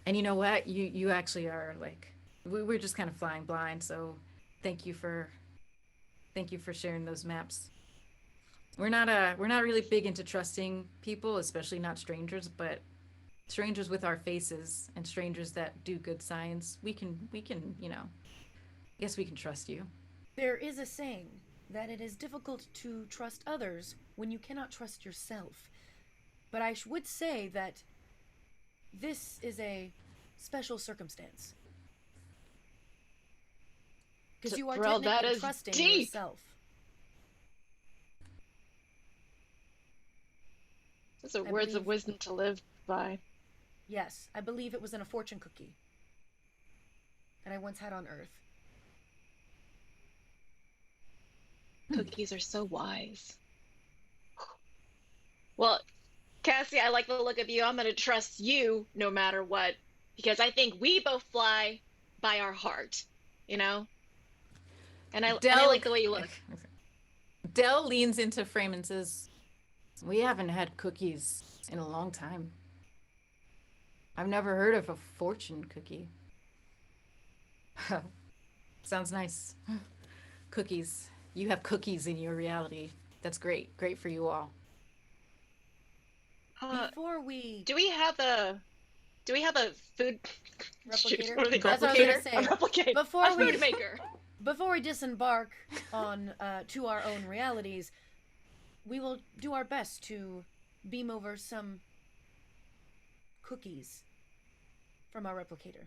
and you know what? You actually are like, we're just kind of flying blind, so thank you for sharing those maps. We're not really big into trusting people, especially not strangers, but strangers with our faces and strangers that do good science, we can, I guess we can trust you. There is a saying that it is difficult to trust others when you cannot trust yourself. But I would say that this is a special circumstance. Because you are T'Prell, that technically is trusting deep. yourself. Those are I words of believe- wisdom to live by. Yes, I believe it was in a fortune cookie that I once had on Earth. Cookies are so wise. Well, Cassie, I like the look of you. I'm going to trust you no matter what, because I think we both fly by our heart, And I like the way you look. Dell leans into Frame and says, "We haven't had cookies in a long time. I've never heard of a fortune cookie." Sounds nice. Cookies. You have cookies in your reality. That's great. Great for you all. Before we... Do we have a food Replicator? What are they called? That's what I was gonna say. A replicator. Before a we- food maker. Before we disembark on to our own realities, we will do our best to beam over some cookies from our replicator.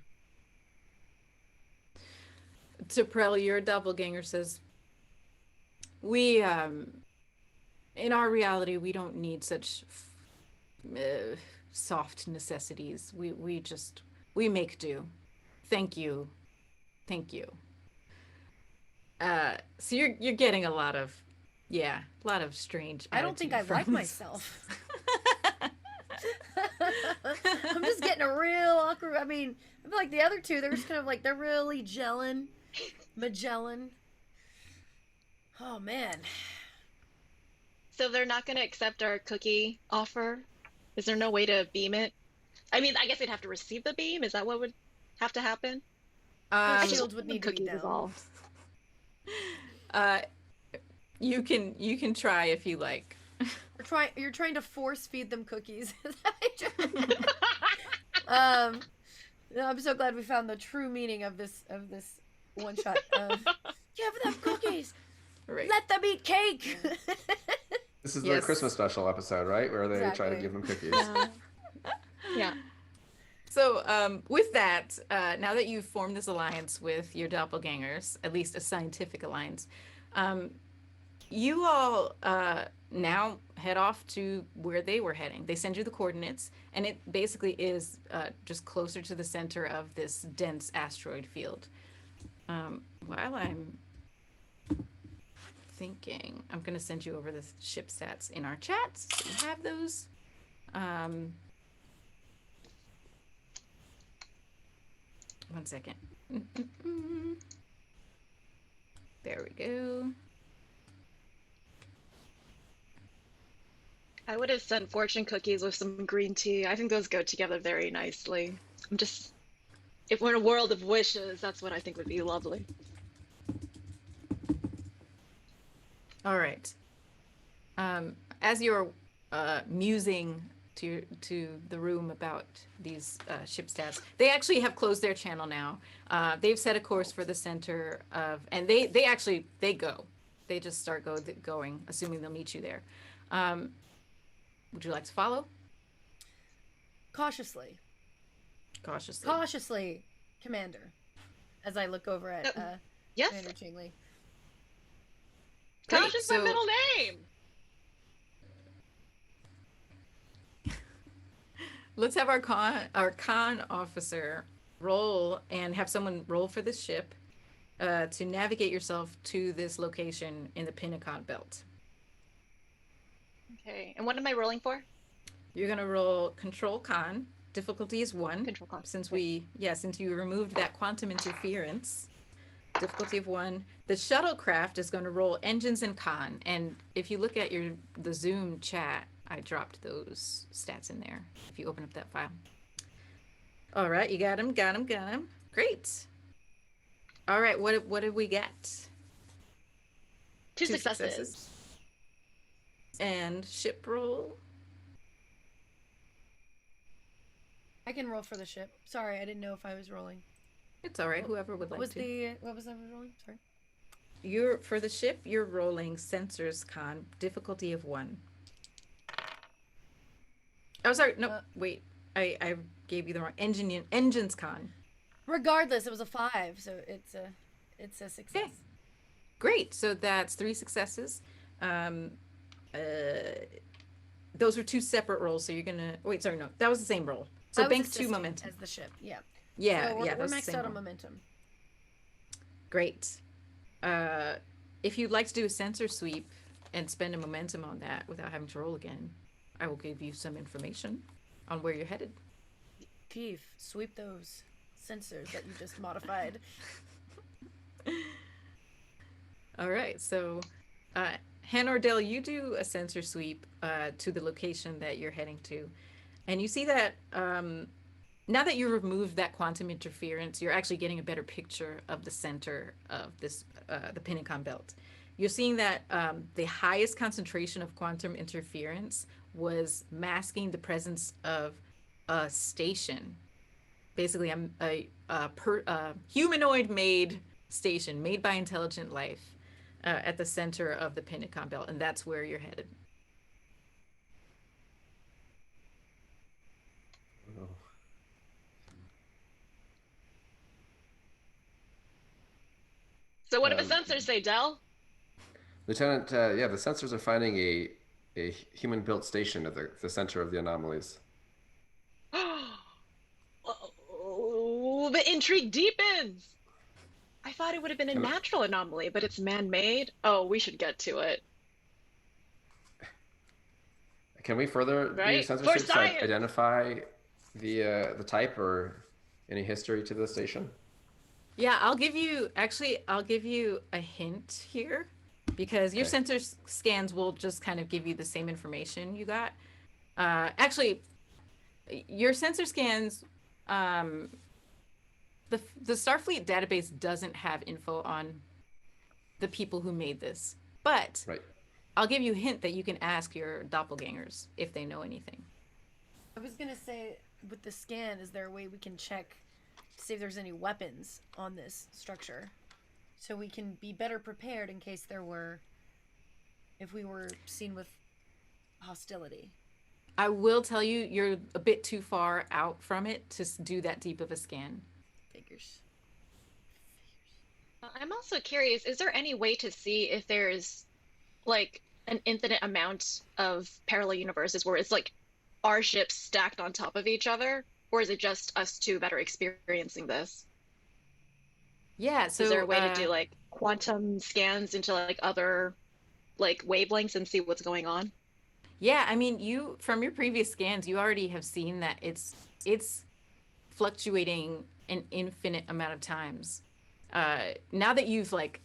T'Prell, your doppelganger says, "We, in our reality, we don't need such soft necessities. We make do. Thank you. Thank you." So you're getting a lot of strange. I don't think I attitude like from- myself. I'm just getting a real awkward. I mean, I feel like the other two, they're just kind of like, they're really gelling. Magellan. Oh, man. So they're not going to accept our cookie offer? Is there no way to beam it? I mean, I guess they'd have to receive the beam. Is that what would have to happen? Those just shields would want need to be cookies is down. all. You can try if you like. You're trying to force feed them cookies. No, I'm so glad we found the true meaning of this one shot. Give them cookies. Right. Let them eat cake. This is Yes. the Christmas special episode, right? Where they try to Exactly. give them cookies. Yeah. So, with that, now that you've formed this alliance with your doppelgangers, at least a scientific alliance, um, you all now head off to where they were heading. They send you the coordinates, and it basically is just closer to the center of this dense asteroid field. While I'm thinking, I'm going to send you over the ship stats in our chat so you have those. One second. There we go. I would have sent fortune cookies with some green tea. I think those go together very nicely. If we're in a world of wishes, that's what I think would be lovely. All right. As you're musing to the room about these ship stats, they actually have closed their channel now. They've set a course for the center of, and they go. They just start going, assuming they'll meet you there. Would you like to follow? Cautiously, Commander. As I look over at Yes. Commander Chingli. Gosh, it's my middle name. Let's have our con officer roll and have someone roll for this ship to navigate yourself to this location in the Pinicon Belt. Okay, and what am I rolling for? You're gonna roll Control Con. Difficulty is 1. Control Con. Since since you removed that quantum interference, difficulty of 1. The shuttlecraft is going to roll Engines and Con, and if you look at the Zoom chat, I dropped those stats in there. If you open up that file. All right, you got him. Great. All right, what did we get? Two successes. And ship roll. I can roll for the ship. Sorry, I didn't know if I was rolling. It's all right. Whoever would like to. What was I rolling? Sorry. For the ship, you're rolling Sensors Con, difficulty of 1. Oh, sorry. No, wait. I gave you the wrong Engines Con. Regardless, it was a 5, so it's a success. Okay. Great. So that's 3 successes. Those were 2 separate rolls. So you're gonna wait. Sorry, no, that was the same roll. So bank 2 momentum as the ship. Yeah. Yeah, so we're we're maxed out on momentum. Great. If you'd like to do a sensor sweep and spend a momentum on that without having to roll again, I will give you some information on where you're headed. Keith, sweep those sensors that you just modified. All right, so Hannah or Dell, you do a sensor sweep to the location that you're heading to, and you see that now that you removed that quantum interference, you're actually getting a better picture of the center of this the Pinicon Belt. You're seeing that the highest concentration of quantum interference was masking the presence of a station, basically a humanoid-made station made by intelligent life at the center of the Pinicon Belt, and that's where you're headed. Oh. So what do the sensors say, Dell? Lieutenant, yeah, the sensors are finding a human-built station at the center of the anomalies. Oh, the intrigue deepens. I thought it would have been a natural anomaly, but it's man-made. Oh, we should get to it. Can we further do sensor sweeps to identify the type or any history to the station? Yeah, I'll give you a hint here, because your sensor scans will just kind of give you the same information you got. Actually, your sensor scans, the Starfleet database doesn't have info on the people who made this, but I'll give you a hint that you can ask your doppelgangers if they know anything. I was gonna say, with the scan, is there a way we can check to see if there's any weapons on this structure, so we can be better prepared in case if we were seen with hostility? I will tell you, you're a bit too far out from it to do that deep of a scan. Figures. I'm also curious, is there any way to see if there's like an infinite amount of parallel universes where it's like our ships stacked on top of each other? Or is it just us two that are experiencing this? Yeah, Is there so a way to do like quantum scans into like other like wavelengths and see what's going on? yeah, I mean, you from your previous scans, you already have seen that it's fluctuating an infinite amount of times. Now that you've like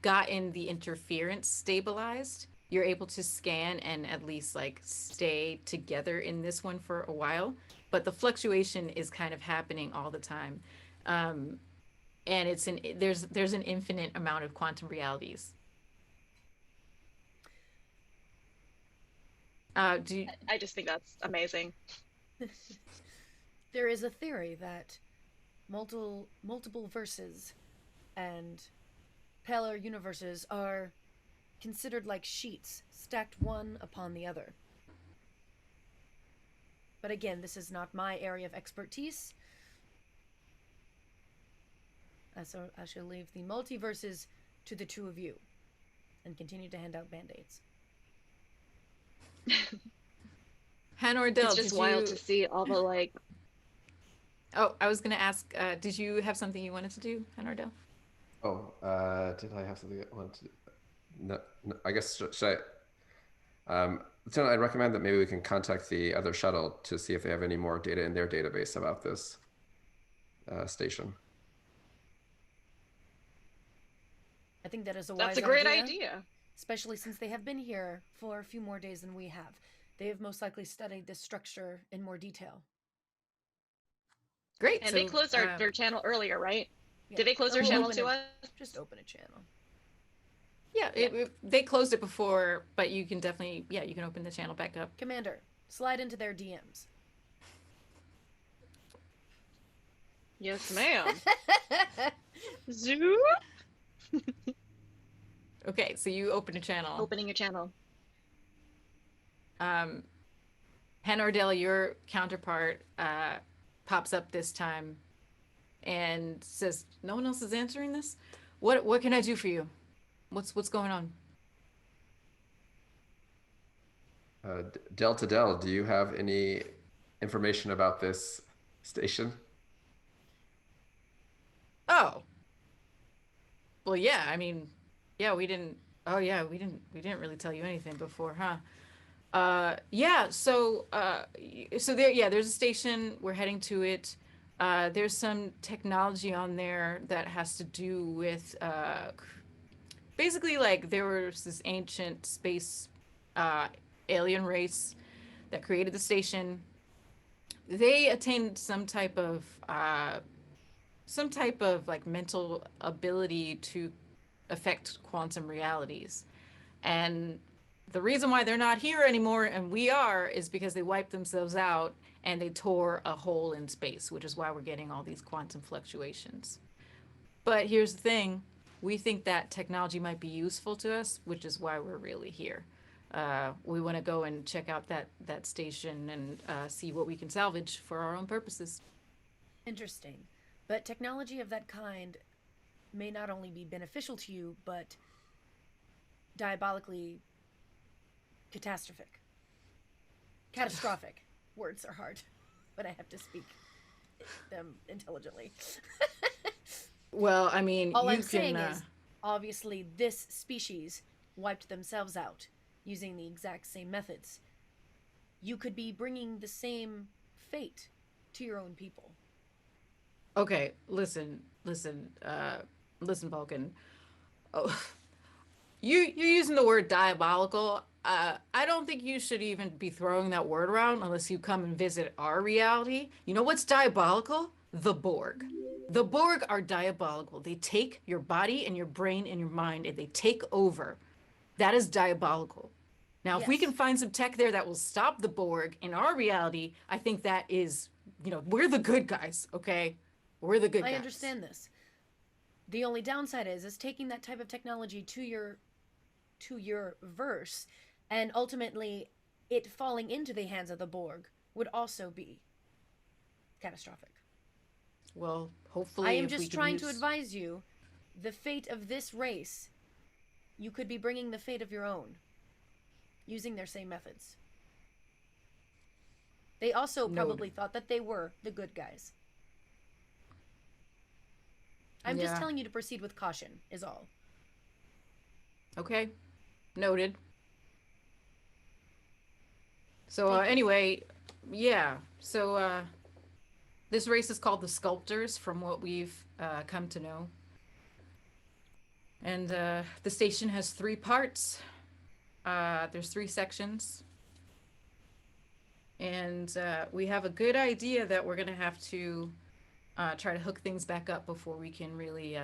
gotten the interference stabilized, you're able to scan and at least like stay together in this one for a while. But the fluctuation is kind of happening all the time, um, and there's an infinite amount of quantum realities. Do you, I just think that's amazing. There is a theory that multiple verses and parallel universes are considered like sheets stacked one upon the other. But again, this is not my area of expertise. So I shall leave the multiverses to the two of you and continue to hand out band-aids. Hannah or It's Dell, just did wild you? to see all the like. Oh, I was gonna ask. Did you have something you wanted to do, Hannah or Dell? Oh, did I have something I wanted to? No, no, I guess should I? So I'd recommend that maybe we can contact the other shuttle to see if they have any more data in their database about this station. I think that is a That's wise a great idea, idea. especially since they have been here for a few more days than we have. They have most likely studied this structure in more detail. Great. And they So, closed their channel earlier, right? Yeah. Did they close Or their we'll channel open to a, us? just open a channel. yeah, Yeah. they closed it before, but you can definitely, yeah, you can open the channel back up. Commander, slide into their DMs. Yes, ma'am. Zoo? Okay, so you open a channel. Opening a channel. Um, Hannah or Dell, your counterpart, pops up this time and says, "No one else is answering this. What can I do for you? What's going on?" Delta Dell, do you have any information about this station? Oh, well, yeah. I mean, yeah, we didn't. Oh, yeah, we didn't really tell you anything before, huh? Yeah. So there, yeah, there's a station. We're heading to it. There's some technology on there that has to do with basically like there was this ancient space uh, alien race that created the station. They attained some type of like mental ability to affect quantum realities. And the reason why they're not here anymore and we are is because they wiped themselves out and they tore a hole in space, which is why we're getting all these quantum fluctuations. But here's the thing, we think that technology might be useful to us, which is why we're really here. We want to go and check out that station and see what we can salvage for our own purposes. Interesting. But technology of that kind may not only be beneficial to you, but diabolically catastrophic. Catastrophic. Words are hard, but I have to speak them intelligently. Well, I mean, All you I'm can. saying is, obviously, this species wiped themselves out using the exact same methods. You could be bringing the same fate to your own people. Okay, listen, Vulcan. Oh, you're using the word diabolical. I don't think you should even be throwing that word around unless you come and visit our reality. You know what's diabolical? The Borg. The Borg are diabolical. They take your body and your brain and your mind and they take over. That is diabolical. Now, if we Yes. can find some tech there that will stop the Borg in our reality, I think that is, we're the good guys, okay? We're the good guys. I understand this. The only downside is taking that type of technology to your verse and ultimately it falling into the hands of the Borg would also be catastrophic. Well, hopefully I am if we just can trying to use- advise you, the fate of this race, you could be bringing the fate of your own, using their same methods. They also probably thought that they were the good guys. I'm just Yeah. telling you to proceed with caution, is all. Okay. Noted. So Thank you. anyway, yeah. So this race is called the Sculptors, from what we've come to know. And the station has 3 parts. There's 3 sections. And we have a good idea that we're going to have to try to hook things back up before we can really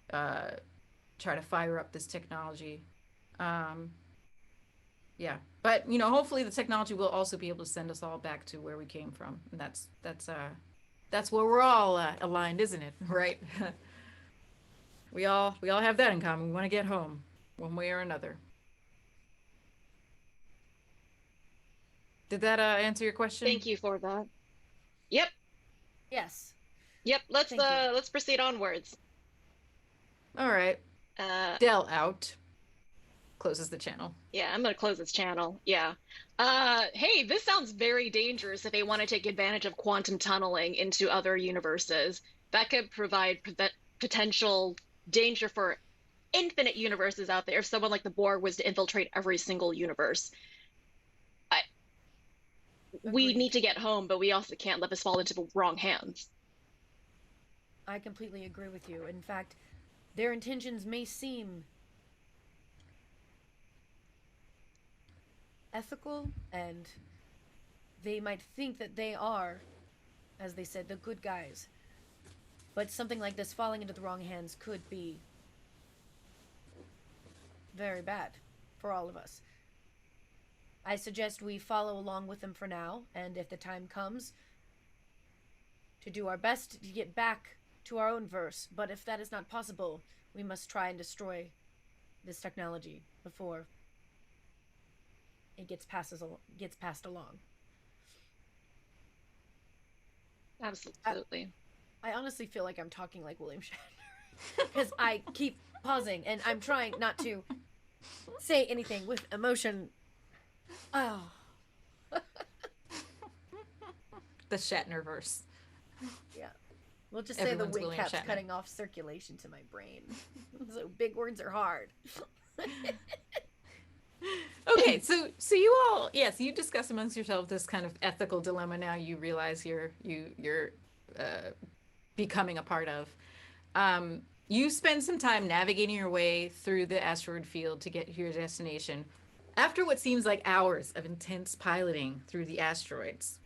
try to fire up this technology. Yeah, but you know, hopefully the technology will also be able to send us all back to where we came from, and that's where we're all aligned, isn't it? Right? we all have that in common. We want to get home, one way or another. Did that answer your question? Thank you for that. Yep. Yes. Yep. Let's Thank you. let's proceed onwards. All right. Dell out. Closes the channel. Yeah, I'm gonna close this channel. Yeah. Hey, this sounds very dangerous if they want to take advantage of quantum tunneling into other universes. That could provide potential danger for infinite universes out there if someone like the Borg was to infiltrate every single universe. We Agreed. need to get home, but we also can't let this fall into the wrong hands. I completely agree with you. In fact, their intentions may seem ethical, and they might think that they are, as they said, the good guys. But something like this falling into the wrong hands could be very bad for all of us. I suggest we follow along with them for now, and if the time comes, to do our best to get back to our own verse. But if that is not possible, we must try and destroy this technology before it gets passed along. Absolutely. I honestly feel like I'm talking like William Shatner because I keep pausing and I'm trying not to say anything with emotion. Oh, The Shatnerverse. yeah. We'll just say the Everyone's wig William cap's Shatner. cutting off circulation to my brain. So big words are hard. Okay, so you all, yes, you discuss amongst yourselves this kind of ethical dilemma. Now you realize you're becoming a part of. You spend some time navigating your way through the asteroid field to get to your destination. After what seems like hours of intense piloting through the asteroids,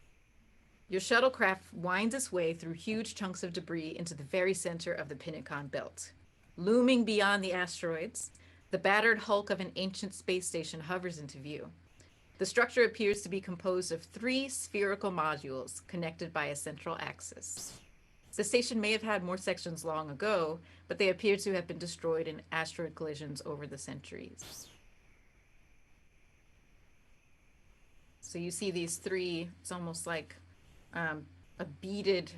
your shuttlecraft winds its way through huge chunks of debris into the very center of the Pinicon Belt. Looming beyond the asteroids, the battered hulk of an ancient space station hovers into view. The structure appears to be composed of 3 spherical modules connected by a central axis. The station may have had more sections long ago, but they appear to have been destroyed in asteroid collisions over the centuries. So you see these 3, it's almost like a beaded,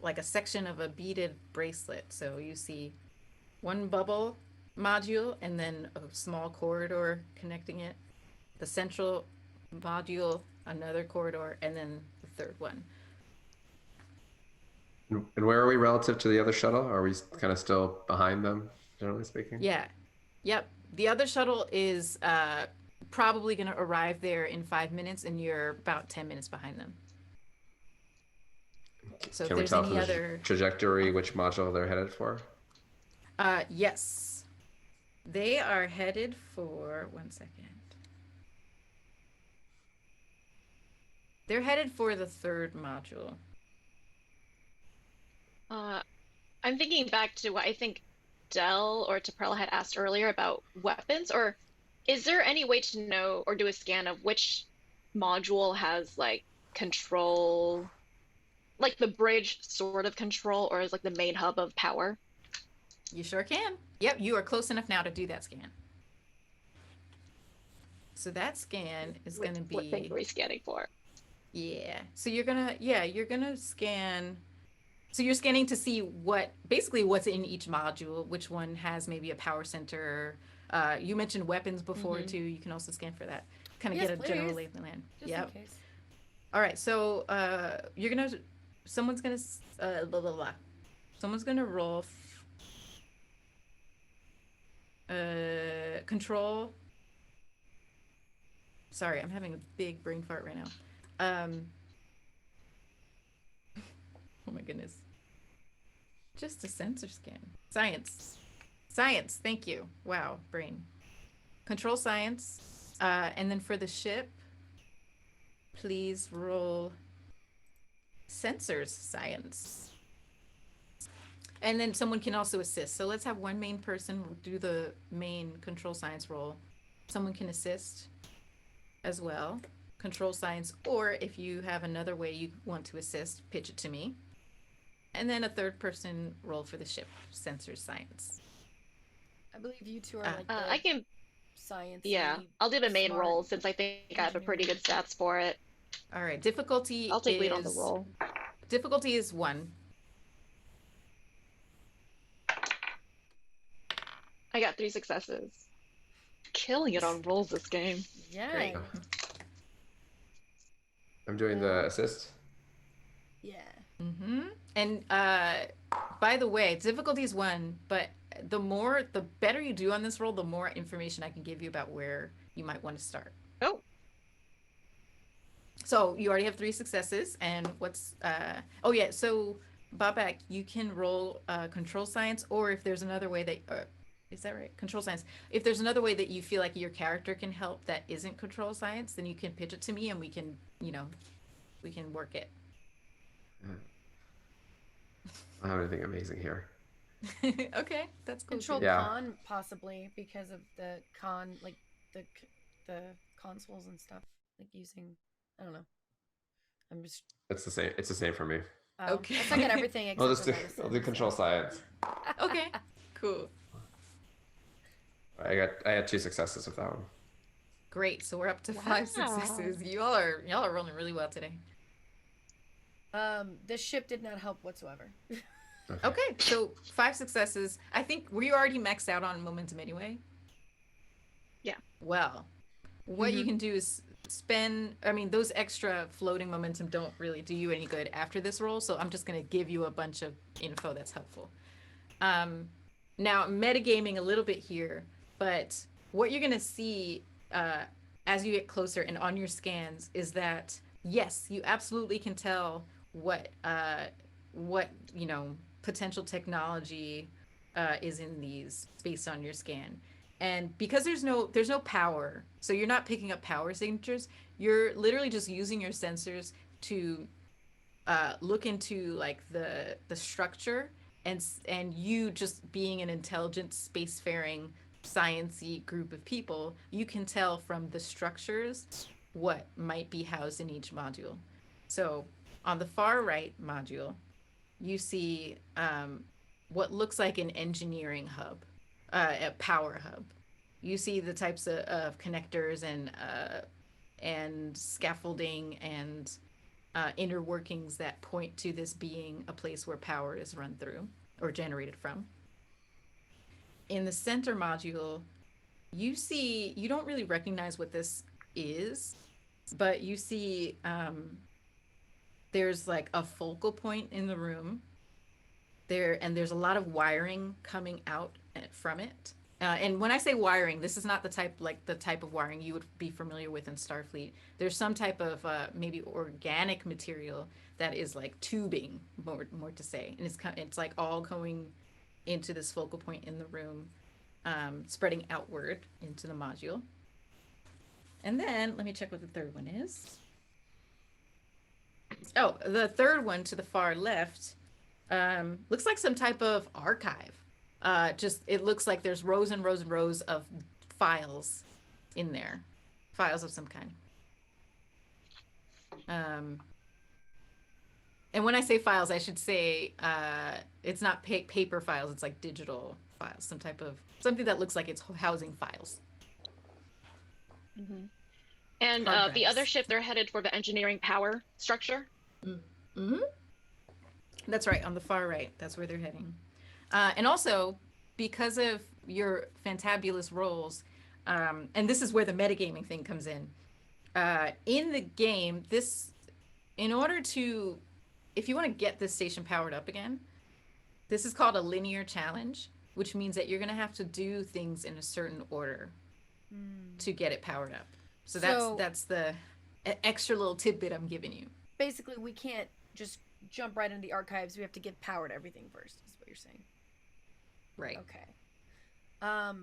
like a section of a beaded bracelet. So you see one bubble module and then a small corridor connecting it. The central module, another corridor, and then the third one. And where are we relative to the other shuttle? Are we kind of still behind them, generally speaking? Yeah. Yep. The other shuttle is probably going to arrive there in 5 minutes, and you're about 10 minutes behind them. So if Can we there's tell any from the other trajectory which module they're headed for? yes. They are headed for, one second. They're headed for the 3rd module. I'm thinking back to what I think Dell or Pearl had asked earlier about weapons, or is there any way to know or do a scan of which module has like control, like the bridge sort of control, or is like the main hub of power? You sure can. Yep, you are close enough now to do that scan. So that scan is going to What thing be, are we scanning for? yeah. So you're gonna scan. So you're scanning to see basically what's in each module, which one has maybe a power center. You mentioned weapons before too. You can also scan for that. Kind of Yes, get a general please. lay of the land. Just Yep. in case. All right. So someone's gonna blah blah blah. Someone's gonna roll control. Sorry, I'm having a big brain fart right now. Oh my goodness. Just a sensor scan. Science. Science. Thank you. Wow, brain. Control science. And then for the ship, please roll sensors science. And then someone can also assist. So let's have one main person do the main control science roll. Someone can assist as well. Control science, or if you have another way you want to assist, pitch it to me. And then a third person roll for the ship, sensors science. I believe you two are like I can. science. Yeah, I'll do the main smart roll since I think I have a pretty good stats for it. All right, difficulty I'll take lead on the roll. Difficulty is 1. I got 3 successes. Killing it on rolls this game. Yeah. Great. I'm doing the assist. Yeah. And by the way, difficulty is 1, but the better you do on this roll, the more information I can give you about where you might want to start. Oh. So you already have 3 successes, and oh yeah, so Bobak, you can roll control science, or if there's another way that is that right? Control science. If there's another way that you feel like your character can help that isn't control science, then you can pitch it to me and we can work it. I don't have anything amazing here. Okay, that's cool. Control Yeah. con possibly because of the con, like the consoles and stuff, like using. I don't know. I'm just. It's the same. It's the same for me. Oh, Okay. I suck at everything except I'll just for do. medicine, I'll do control so. science. Okay, cool. I had 2 successes with that one. Great. So we're up to 5 successes. Y'all are rolling really well today. The ship did not help whatsoever. Okay, so 5 successes. I think were you already maxed out on momentum anyway? Yeah. Well, what you can do is those extra floating momentum don't really do you any good after this roll, so I'm just going to give you a bunch of info that's helpful. Now, metagaming a little bit here, but what you're going to see as you get closer and on your scans is that, yes, you absolutely can tell what potential technology is in these based on your scan. And because there's no power, so you're not picking up power signatures, you're literally just using your sensors to look into like the structure, and you just being an intelligent spacefaring science-y group of people, you can tell from the structures what might be housed in each module. So on the far right module, you see what looks like an engineering hub, a power hub. You see the types of connectors and scaffolding and inner workings that point to this being a place where power is run through or generated from. In the center module, you don't really recognize what this is, but you see there's like a focal point in the room there, and there's a lot of wiring coming out from it. And when I say wiring, this is not the type of wiring you would be familiar with in Starfleet. There's some type of maybe organic material that is like tubing, more to say, and it's like all going into this focal point in the room, spreading outward into the module. And then let me check what the third one is. Oh, the third one to the far left looks like some type of archive. It looks like there's rows and rows and rows of files in there, files of some kind. And when I say files, I should say it's not paper files, it's like digital files, something that looks like it's housing files. And Hard the other drives. ship, they're headed for the engineering power structure. Mm-hmm. That's right, on the far right. That's where they're heading. And also, because of your fantabulous roles, and this is where the metagaming thing comes in the game, in order to, if you want to get this station powered up again, this is called a linear challenge, which means that you're going to have to do things in a certain order to get it powered up. So that's the extra little tidbit I'm giving you. Basically, we can't just jump right into the archives. We have to get power to everything first, is what you're saying. Right. Okay. I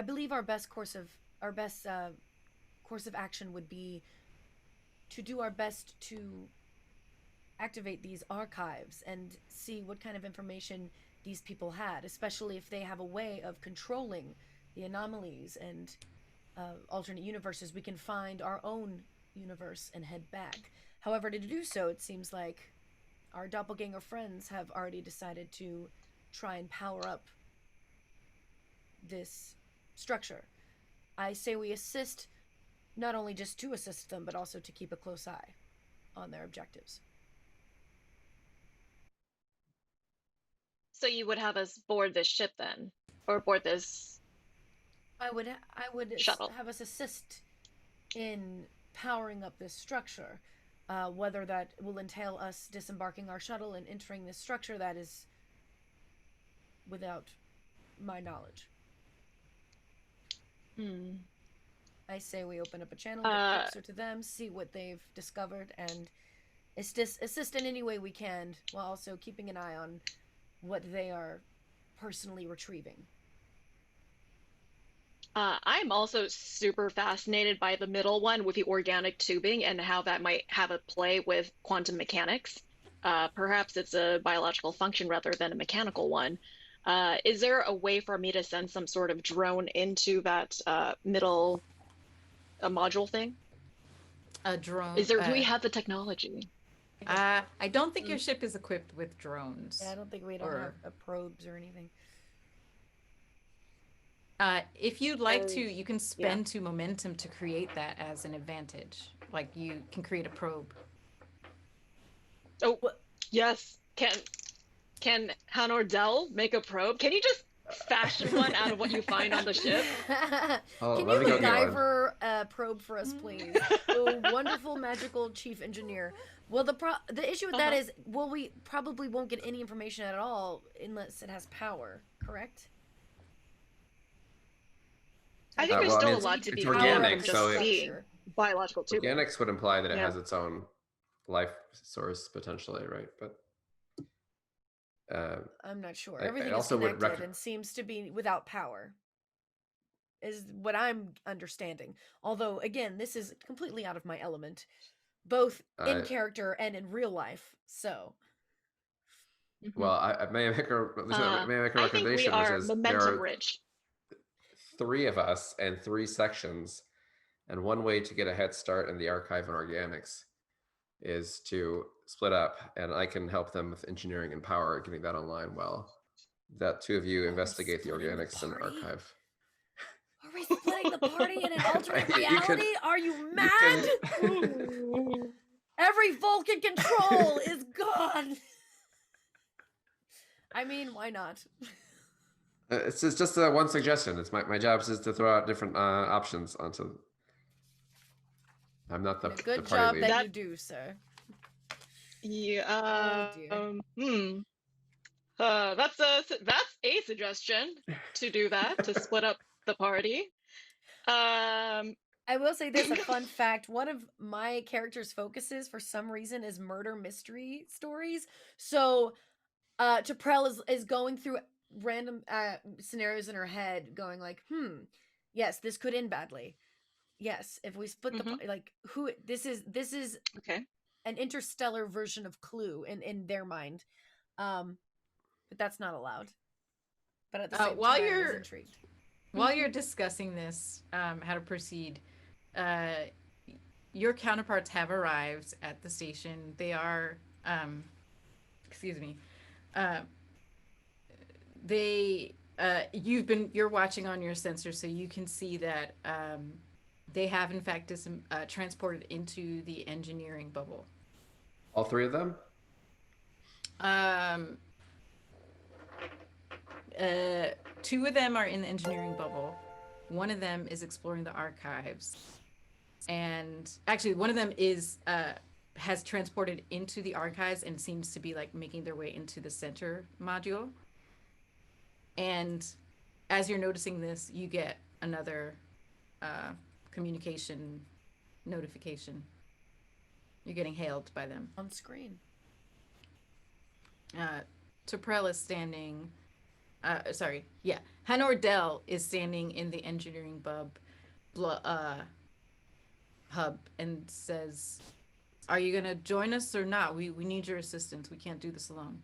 believe our best course of action would be to do our best to activate these archives and see what kind of information these people had, especially if they have a way of controlling the anomalies and alternate universes. We can find our own universe and head back. However, to do so, it seems like our doppelganger friends have already decided to try and power up this structure. I say we assist, not only just to assist them, but also to keep a close eye on their objectives. So you would have us board this ship then, or board this I would shuttle. have us assist in powering up this structure. Whether that will entail us disembarking our shuttle and entering this structure, that is without my knowledge. I say we open up a channel, get closer to them, see what they've discovered, and assist in any way we can, while also keeping an eye on what they are personally retrieving. I'm also super fascinated by the middle one with the organic tubing and how that might have a play with quantum mechanics. Perhaps it's a biological function rather than a mechanical one. Is there a way for me to send some sort of drone into that middle module thing? A drone. Do we have the technology? I don't think your ship is equipped with drones. Yeah, I don't think we don't have probes or anything. If you'd like to, you can spend 2 momentum to create that as an advantage. Like, you can create a probe. Oh, yes. Can Hanor Dell make a probe? Can you just fashion one out of what you find on the ship? Can you MacGyver probe for us, please? Oh, wonderful, magical chief engineer. Well, the issue with that is, we probably won't get any information at all unless it has power, correct? I think there's still a lot to be organic, so biological too. Organics would imply that it has its own life source potentially, right? But I'm not sure. Everything is connected and seems to be without power, is what I'm understanding. Although, again, this is completely out of my element, both in character and in real life. So, well, I may make a recommendation, I think we are which is momentum rich. 3 of us and 3 sections, and one way to get a head start in the archive and organics is to split up, and I can help them with engineering and power, getting that online well. That 2 of you investigate the organics and archive. Are we splitting the party in an alternate reality? Are you mad? Every Vulcan control is gone. I mean, why not? It's just one suggestion. It's my job is to throw out different options onto. I'm not the good the job party lead. that you do, sir. Yeah. That's a suggestion to do that, to split up the party. I will say this, a fun fact. One of my character's focuses for some reason is murder mystery stories. So Pearl is going through random scenarios in her head, going like, yes, this could end badly. Yes, if we split the this is okay. An interstellar version of Clue in their mind, but that's not allowed. But at the same time, I was intrigued. While you're discussing this, how to proceed, your counterparts have arrived at the station. They are, you're watching on your sensor, so you can see that They have, in fact, transported into the engineering bubble. All three of them? Um, Two of them are in the engineering bubble. One of them is exploring the archives, and actually, one of them is has transported into the archives and seems to be like making their way into the center module. And as you're noticing this, you get another communication notification. You're getting hailed by them. On screen. Toprell is standing. Hanor Dell is standing in the engineering hub and says, "Are you gonna join us or not? We need your assistance. We can't do this alone."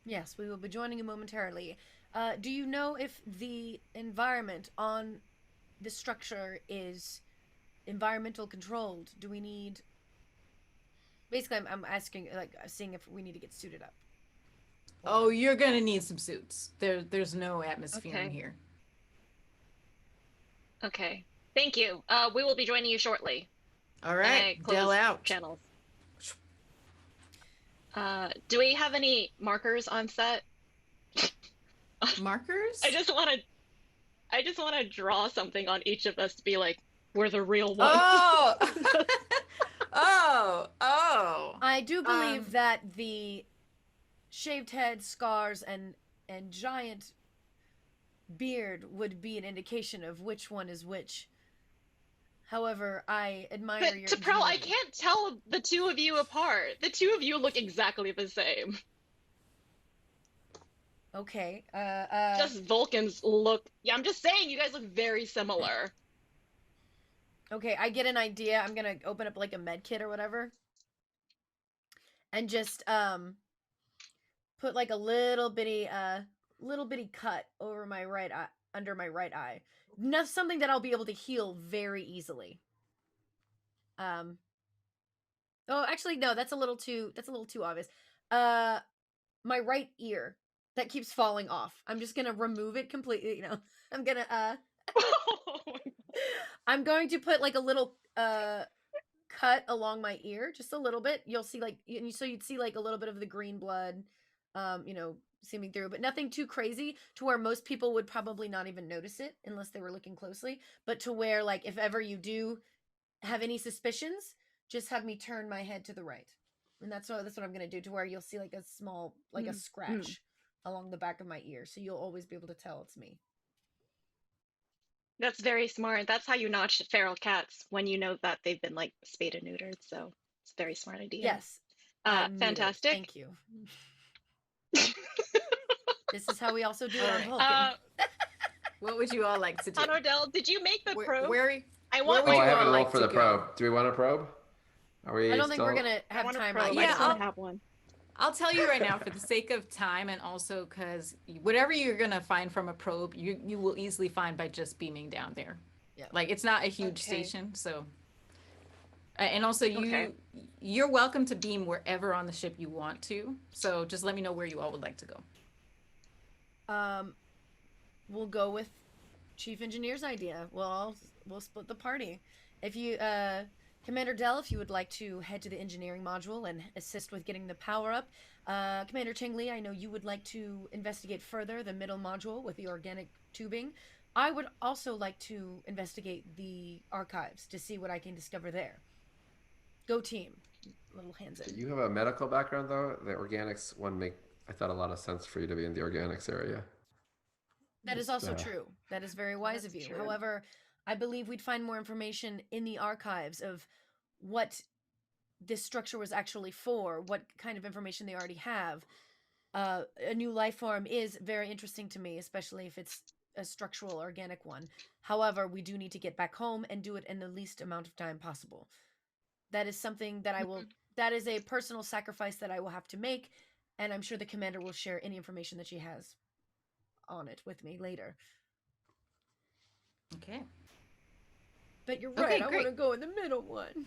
Yes, we will be joining you momentarily. Do you know if the environment on the structure is environmental controlled? Do we need... Basically, I'm asking, like, seeing if we need to get suited up. Oh, you're gonna need some suits. There's no atmosphere in Okay. here. Okay. Thank you. We will be joining you shortly. All And right, I close Dell out. channels. Do we have any markers on set? Markers? I just want to draw something on each of us to be like, we're the real ones. Oh! Oh! I do believe that the shaved head, scars, and giant beard would be an indication of which one is which. However, I admire But your Taprell, I ingenuity. can't tell the two of you apart. The two of you look exactly the same. Okay. Just Vulcans look. Yeah, I'm just saying, you guys look very similar. Okay, I get an idea. I'm gonna open up like a med kit or whatever, and just put like a little bitty cut over my right eye, under my right eye. Not something that I'll be able to heal very easily. Oh, actually, no. That's a little too obvious. My right ear that keeps falling off. I'm just gonna remove it completely. You know, I'm gonna I'm going to put like a little cut along my ear, just a little bit. You'll see like so you'd see like a little bit of the green blood, you know, seeping through, but nothing too crazy to where most people would probably not even notice it unless they were looking closely. But to where like if ever you do have any suspicions, just have me turn my head to the right, and that's what I'm gonna do. To where you'll see like a small like a scratch along the back of my ear, so you'll always be able to tell it's me. That's very smart. That's how you notch feral cats when you know that they've been like spayed and neutered. So it's a very smart idea. Yes. I'm muted. Fantastic. Thank you. This is how we also do it on Vulcan. What would you all like to do? Honordell, did you make the probe? I where want. would Oh, you I haven't all rolled like for to the go? probe. Do we want a probe? Are we I don't think still... we're gonna I have want a time probe. right Yeah, I now. just want to have one. I'll tell you right now, for the sake of time, and also because whatever you're gonna find from a probe, you will easily find by just beaming down there. Yeah. Like it's not a huge Okay. station, so. And also, Okay. you're welcome to beam wherever on the ship you want to. So just let me know where you all would like to go. We'll go with Chief Engineer's idea. We'll split the party. If you, Commander Dell, if you would like to head to the engineering module and assist with getting the power up. Commander Cheng-Li, I know you would like to investigate further the middle module with the organic tubing. I would also like to investigate the archives to see what I can discover there. Go team. Little hands in. You have a medical background, though. The organics one I thought a lot of sense for you to be in the organics area. That is also true. That is very wise of you. true. However, I believe we'd find more information in the archives of what this structure was actually for, what kind of information they already have. A new life form is very interesting to me, especially if it's a structural organic one. However, we do need to get back home and do it in the least amount of time possible. That is something that that is a personal sacrifice that I will have to make, and I'm sure the commander will share any information that she has on it with me later. Okay. But you're right, Okay, I great. want to go in the middle one.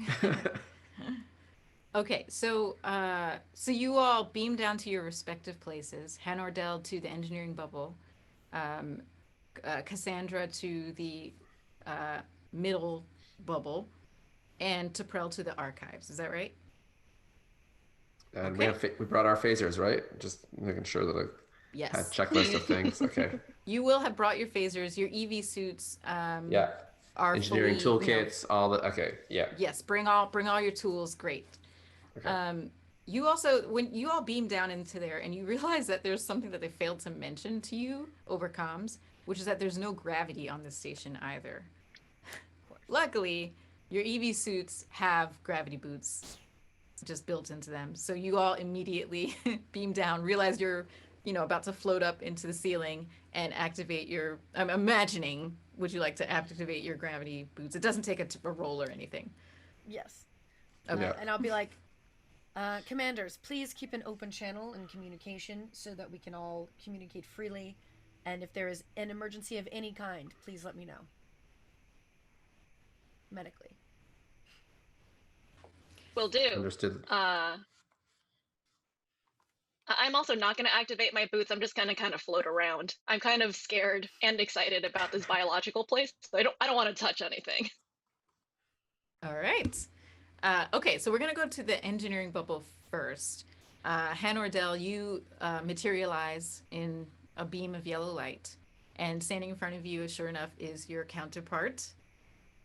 Okay, so you all beam down to your respective places. Hanordell to the engineering bubble, Cassandra to the middle bubble, and T'Prel to the archives. Is that right? And Okay. we brought our phasers, right? Just making sure that I had Yes. checklist of things. Okay. You will have brought your phasers. Your EV suits Yeah. are Engineering fully, toolkits, all the okay. Yeah. yes, bring all your tools. Great. Okay. You also, when you all beam down into there and you realize that there's something that they failed to mention to you over comms, which is that there's no gravity on this station either. Luckily, your EV suits have gravity boots just built into them. So you all immediately beam down, realize you're, about to float up into the ceiling and activate your, I'm imagining, would you like to activate your gravity boots? It doesn't take a roll or anything. Yes. Okay. Yeah. And I'll be like, commanders, please keep an open channel in communication so that we can all communicate freely. And if there is an emergency of any kind, please let me know. Medically. Will do. Understood. I'm also not going to activate my boots. I'm just going to kind of float around. I'm kind of scared and excited about this biological place, so I don't want to touch anything. All right. Okay, so we're going to go to the engineering bubble first. Hanordel, you materialize in a beam of yellow light, and standing in front of you, sure enough, is your counterpart,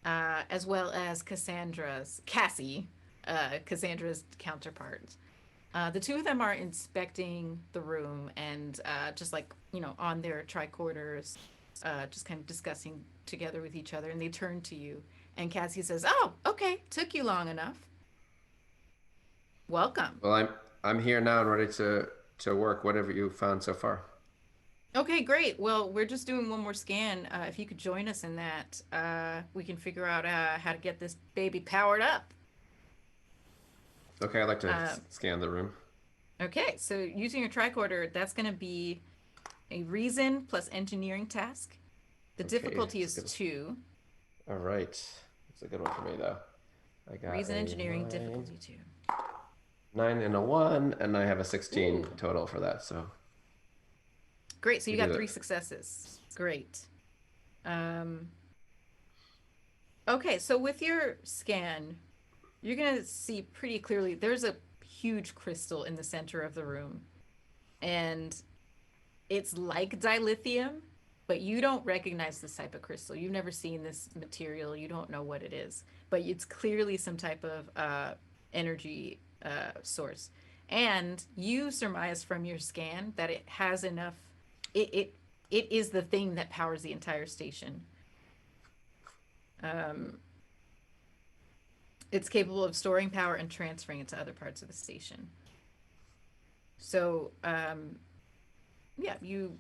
as well as Cassie, Cassandra's counterpart. The two of them are inspecting the room and just like, on their tricorders, just kind of discussing together with each other, and they turn to you. And Cassie says, "Oh, okay, took you long enough. Welcome." Well, I'm here now and ready to work. What have you found so far? Okay, great. Well, we're just doing one more scan. If you could join us in that, we can figure out how to get this baby powered up. Okay, I'd like to scan the room. Okay, so using your tricorder, that's going to be a reason plus engineering task. The difficulty is 2. All right. That's a good one for me, though. I got Reason engineering 9, difficulty 2. 9 and a 1, and I have a 16 Ooh. total for that, so. Great, so you We got did 3 it. successes. Great. Okay, so with your scan, you're going to see pretty clearly there's a huge crystal in the center of the room. And it's like dilithium, but you don't recognize this type of crystal. You've never seen this material. You don't know what it is. But it's clearly some type of energy source. And you surmise from your scan that it has enough. It is the thing that powers the entire station. It's capable of storing power and transferring it to other parts of the station. So, yeah, you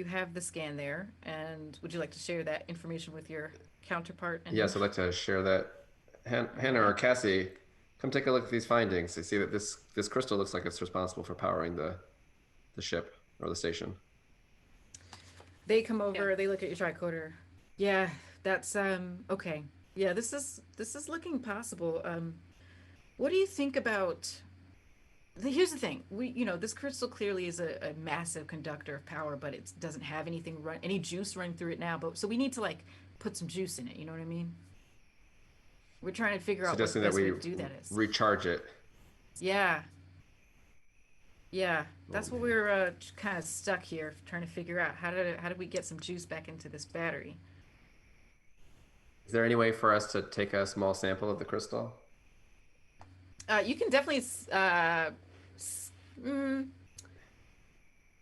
have the scan there, and would you like to share that information with your counterpart? Yes, I'd like to share that. Hannah or Cassie, come take a look at these findings. You see that this crystal looks like it's responsible for powering the ship or the station. They come over, Yeah. they look at your tricorder. Yeah, that's okay. Yeah, this is looking possible. What do you think about here's the thing. This crystal clearly is a massive conductor of power, but it doesn't have any juice running through it now, so we need to like put some juice in it, you know what I mean? We're trying to figure out what the Suggesting that best way we to do that is. recharge it. Yeah. Yeah, that's what we're kind of stuck here trying to figure out. How do we get some juice back into this battery? Is there any way for us to take a small sample of the crystal? You can definitely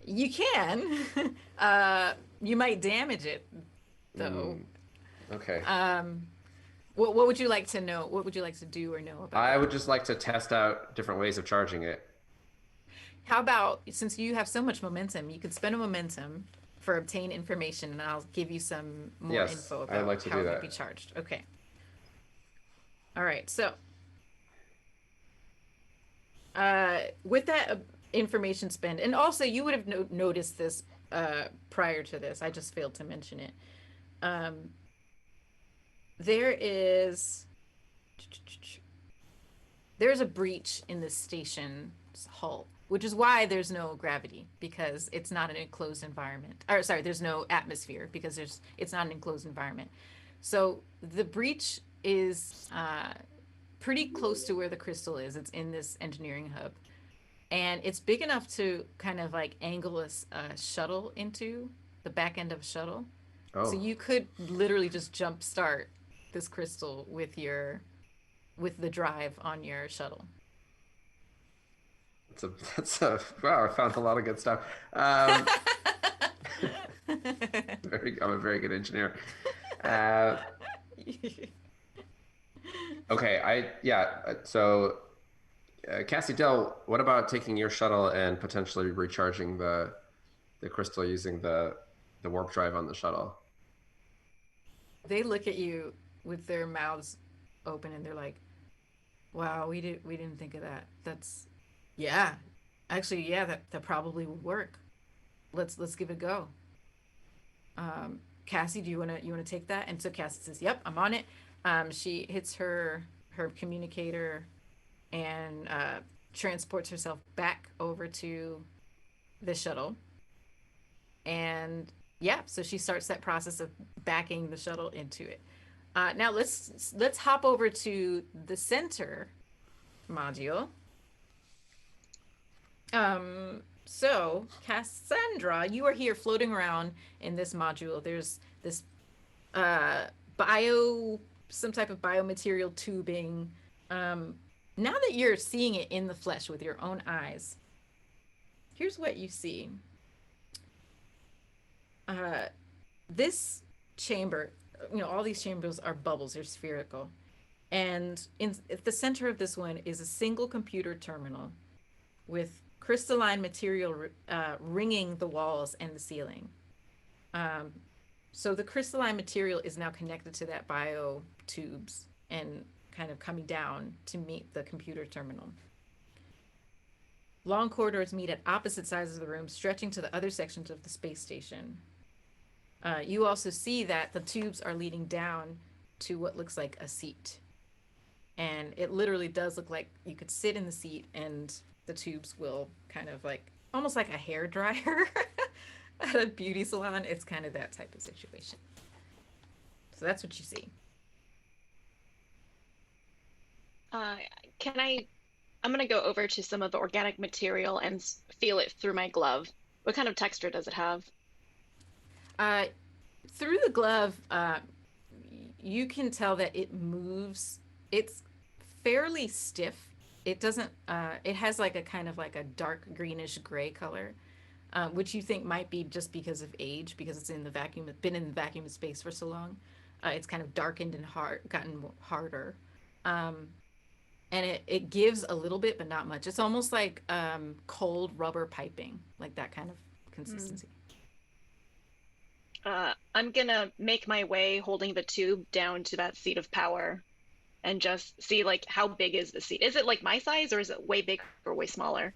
you can. You might damage it though. Okay. What would you like to know? What would you like to do or know about I it? would just like to test out different ways of charging it. How about, since you have so much momentum, you could spend a momentum for obtain information, and I'll give you some more Yes, info I'd about like to how do it might that. be charged. Okay. All right. So, with that information spend, and also you would have noticed this prior to this. I just failed to mention it. There's a breach in the station's hull, which is why there's no gravity, because it's not an enclosed environment. Or sorry, there's no atmosphere because it's not an enclosed environment. So the breach is pretty close to where the crystal is. It's in this engineering hub. And it's big enough to kind of like angle a shuttle into the back end of a shuttle. So Oh, you could literally just jump start this crystal with the drive on your shuttle. that's a wow! I found a lot of good stuff. I'm a very good engineer. Uh, okay, So, Cassie Dell, what about taking your shuttle and potentially recharging the crystal using the warp drive on the shuttle? They look at you with their mouths open and they're like, "Wow, we didn't think of that. That's yeah. Actually, yeah, that probably would work. Let's give it a go." Cassie, do you wanna take that? And so Cassie says, "Yep, I'm on it." She hits her communicator and transports herself back over to the shuttle. And yeah, so she starts that process of backing the shuttle into it. Now let's hop over to the center module. So Cassandra, you are here floating around in this module. There's this uh some type of biomaterial tubing. Now that you're seeing it in the flesh with your own eyes, here's what you see. Uh, this chamber, all these chambers are bubbles, they're spherical. And at the center of this one is a single computer terminal with crystalline material ringing the walls and the ceiling. Um, so the crystalline material is now connected to that bio tubes and kind of coming down to meet the computer terminal. Long corridors meet at opposite sides of the room, stretching to the other sections of the space station. You also see that the tubes are leading down to what looks like a seat. And it literally does look like you could sit in the seat and the tubes will kind of like, almost like a hair dryer at a beauty salon. It's kind of that type of situation. So that's what you see. Uh, can I? I'm gonna go over to some of the organic material and feel it through my glove. What kind of texture does it have? Uh, Through the glove, you can tell that it moves. It's fairly stiff. It doesn't. It has like a kind of like a dark greenish gray color, which you think might be just because of age, because it's in the vacuum. It's been in the vacuum space for so long. It's kind of darkened and gotten harder. Um, and it gives a little bit, but not much. It's almost like cold rubber piping, like that kind of consistency. I'm gonna make my way holding the tube down to that seat of power and just see like how big is the seat? Is it like my size or is it way bigger or way smaller?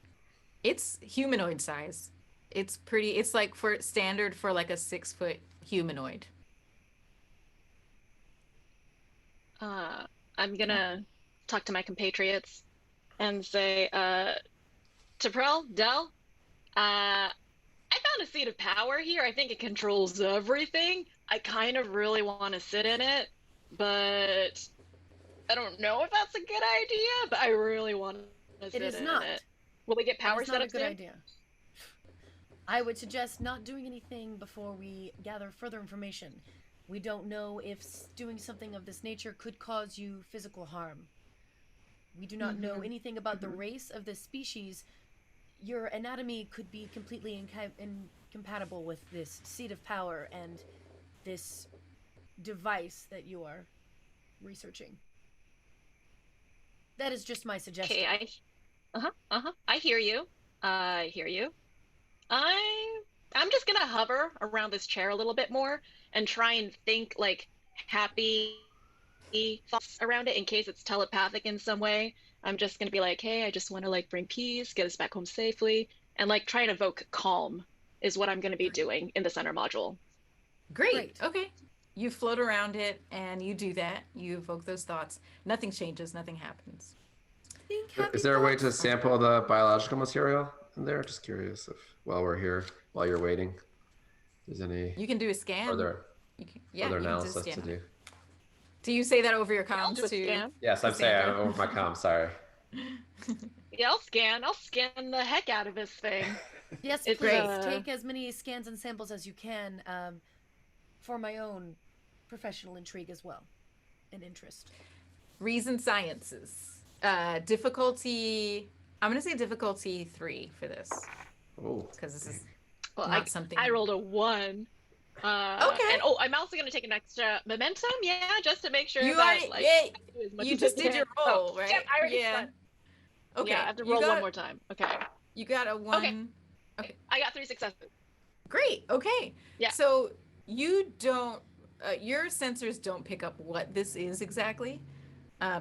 It's humanoid size. It's pretty. It's like for standard for like a 6 foot humanoid. I'm Yeah. gonna talk to my compatriots and say, Pearl, Dell, I found a seat of power here. I think it controls everything. I kind of really want to sit in it, but I don't know if that's a good idea, but I really want to It sit is in not. it. Will we get It power is set not a up good soon? idea. I would suggest not doing anything before we gather further information. We don't know if doing something of this nature could cause you physical harm. We do not know anything about the race of this species. Your anatomy could be completely incompatible with this seat of power and this device that you are researching. That is just my suggestion. Okay, I hear you. I hear you. I'm just gonna hover around this chair a little bit more and try and think like happy thoughts around it in case it's telepathic in some way. I'm just gonna be like, hey, I just want to like bring peace, get us back home safely, and like try and evoke calm is what I'm gonna be doing in the center module. Great. Great. Okay. You float around it and you do that. You evoke those thoughts. Nothing changes. Nothing happens. Think happy Is there a way to thoughts. sample the biological material in there? Just curious if while we're here, while you're waiting, there's any You can do a scan. further Yeah, further you can do a analysis to scan. do. Do you say that over your I'll comms do a to scan. Yes, I'm saying Cassandra? over my comm. Sorry. Yeah, I'll scan. I'll scan the heck out of this thing. Yes, It's please take as many scans and samples as you can, for my own professional intrigue as well, and interest. Reason sciences. Difficulty. I'm gonna say difficulty 3 for this Oh. because this is well, not something. I rolled a 1. Okay. And I'm also gonna take an extra momentum, yeah, just to make sure You that already, like yeah. I do as much You as just I did can. your Oh, roll, right? yep, I already Yeah. did. Okay. Yeah, I have to you roll got, one more time. Okay. You got a 1. Okay. Okay. I got 3 successes. Great. Okay. Yeah. So you don't. Your sensors don't pick up what this is exactly.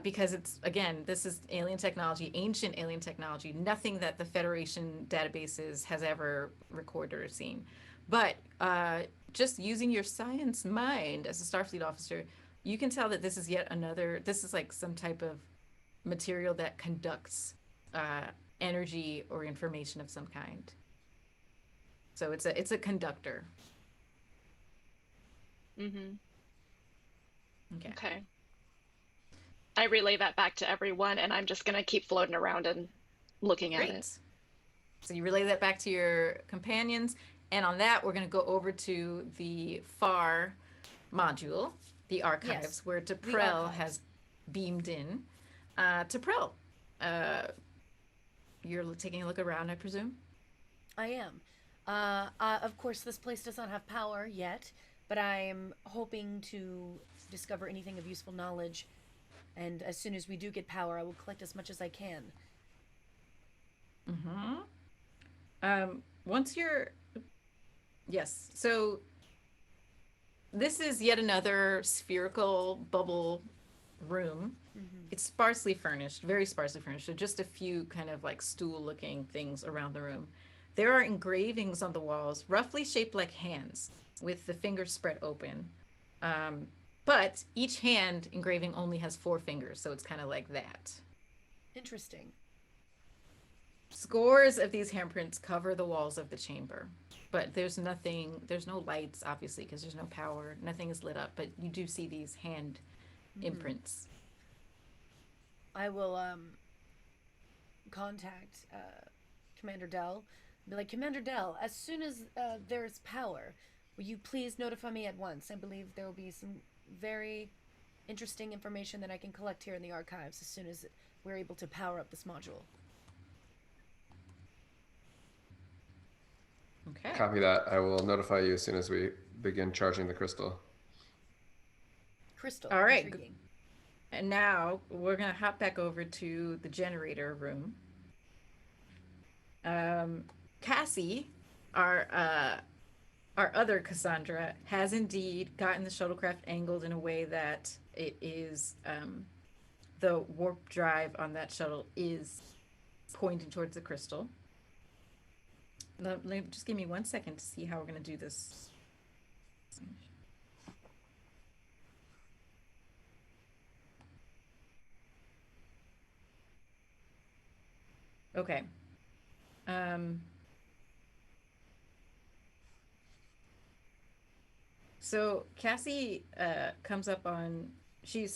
Because it's, again, this is alien technology, ancient alien technology, nothing that the Federation databases has ever recorded or seen. But just using your science mind as a Starfleet officer, you can tell that this is yet another, this is like some type of material that conducts energy or information of some kind. So it's a conductor. Mm-hmm. Okay. Okay. I relay that back to everyone, and I'm just gonna keep floating around and looking at it. Great. So you relay that back to your companions, and on that, we're going to go over to the FAR module, the archives, Yes, where the T'Prel archives. has beamed in. T'Prel, you're taking a look around, I presume? I am. Of course, this place does not have power yet, but I'm hoping to discover anything of useful knowledge. And as soon as we do get power, I will collect as much as I can. Once you're... Yes, so this is yet another spherical bubble room. It's sparsely furnished, very sparsely furnished. So just a few kind of like stool-looking things around the room. There are engravings on the walls, roughly shaped like hands, with the fingers spread open. But each hand engraving only has 4 fingers, so it's kind of like that. Interesting. Scores of these handprints cover the walls of the chamber, but there's no lights, obviously, because there's no power. Nothing is lit up, but you do see these hand imprints. I will contact Commander Dell. Be like, Commander Dell, as soon as there is power, will you please notify me at once? I believe there will be some very interesting information that I can collect here in the archives as soon as we're able to power up this module. Okay. Copy that. I will notify you as soon as we begin charging the crystal. Crystal. All right. Intriguing. And now we're going to hop back over to the generator room. Cassie, our other Cassandra, has indeed gotten the shuttlecraft angled in a way that it is the warp drive on that shuttle is pointing towards the crystal. Just give me 1 second to see how we're going to do this. Okay. So Cassie comes up on, she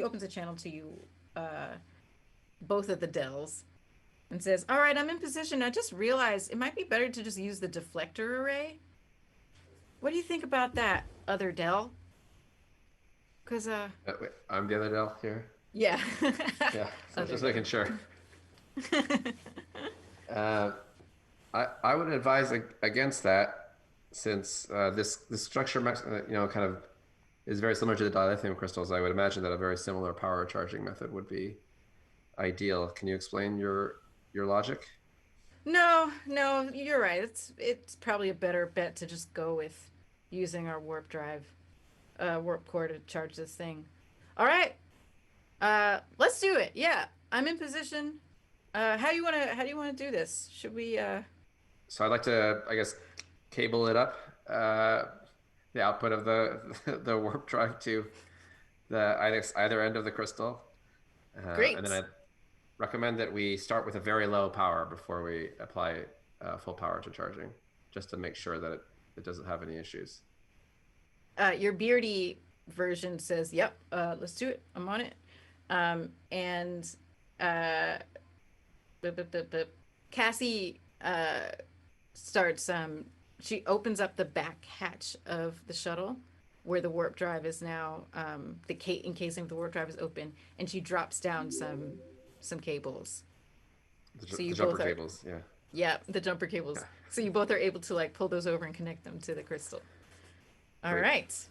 opens a channel to you, both of the Dells, and says, all right, I'm in position. I just realized it might be better to just use the deflector array. What do you think about that, other Dell? Because, Wait, I'm the other Dell here. yeah. Yeah, so just making sure. I would advise against that, since this structure, kind of is very similar to the dilithium crystals. I would imagine that a very similar power charging method would be ideal. Can you explain your logic? No, you're right. It's probably a better bet to just go with using our warp core to charge this thing. All right. Let's do it. Yeah, I'm in position. How do you want to do this? Should we So I'd like to, I guess, cable it up, the output of the warp drive to the either end of the crystal. Great. And then I'd recommend that we start with a very low power before we apply full power to charging, just to make sure that it doesn't have any issues. Your beardy version says, "Yep, let's do it. I'm on it." And uh, Cassie starts. She opens up the back hatch of the shuttle, where the warp drive is now. The encasing of the warp drive is open, and she drops down some cables. So The you jumper both are, cables, yeah. yeah, the jumper Yeah. cables. So you both are able to like pull those over and connect them to the crystal. All Great. right.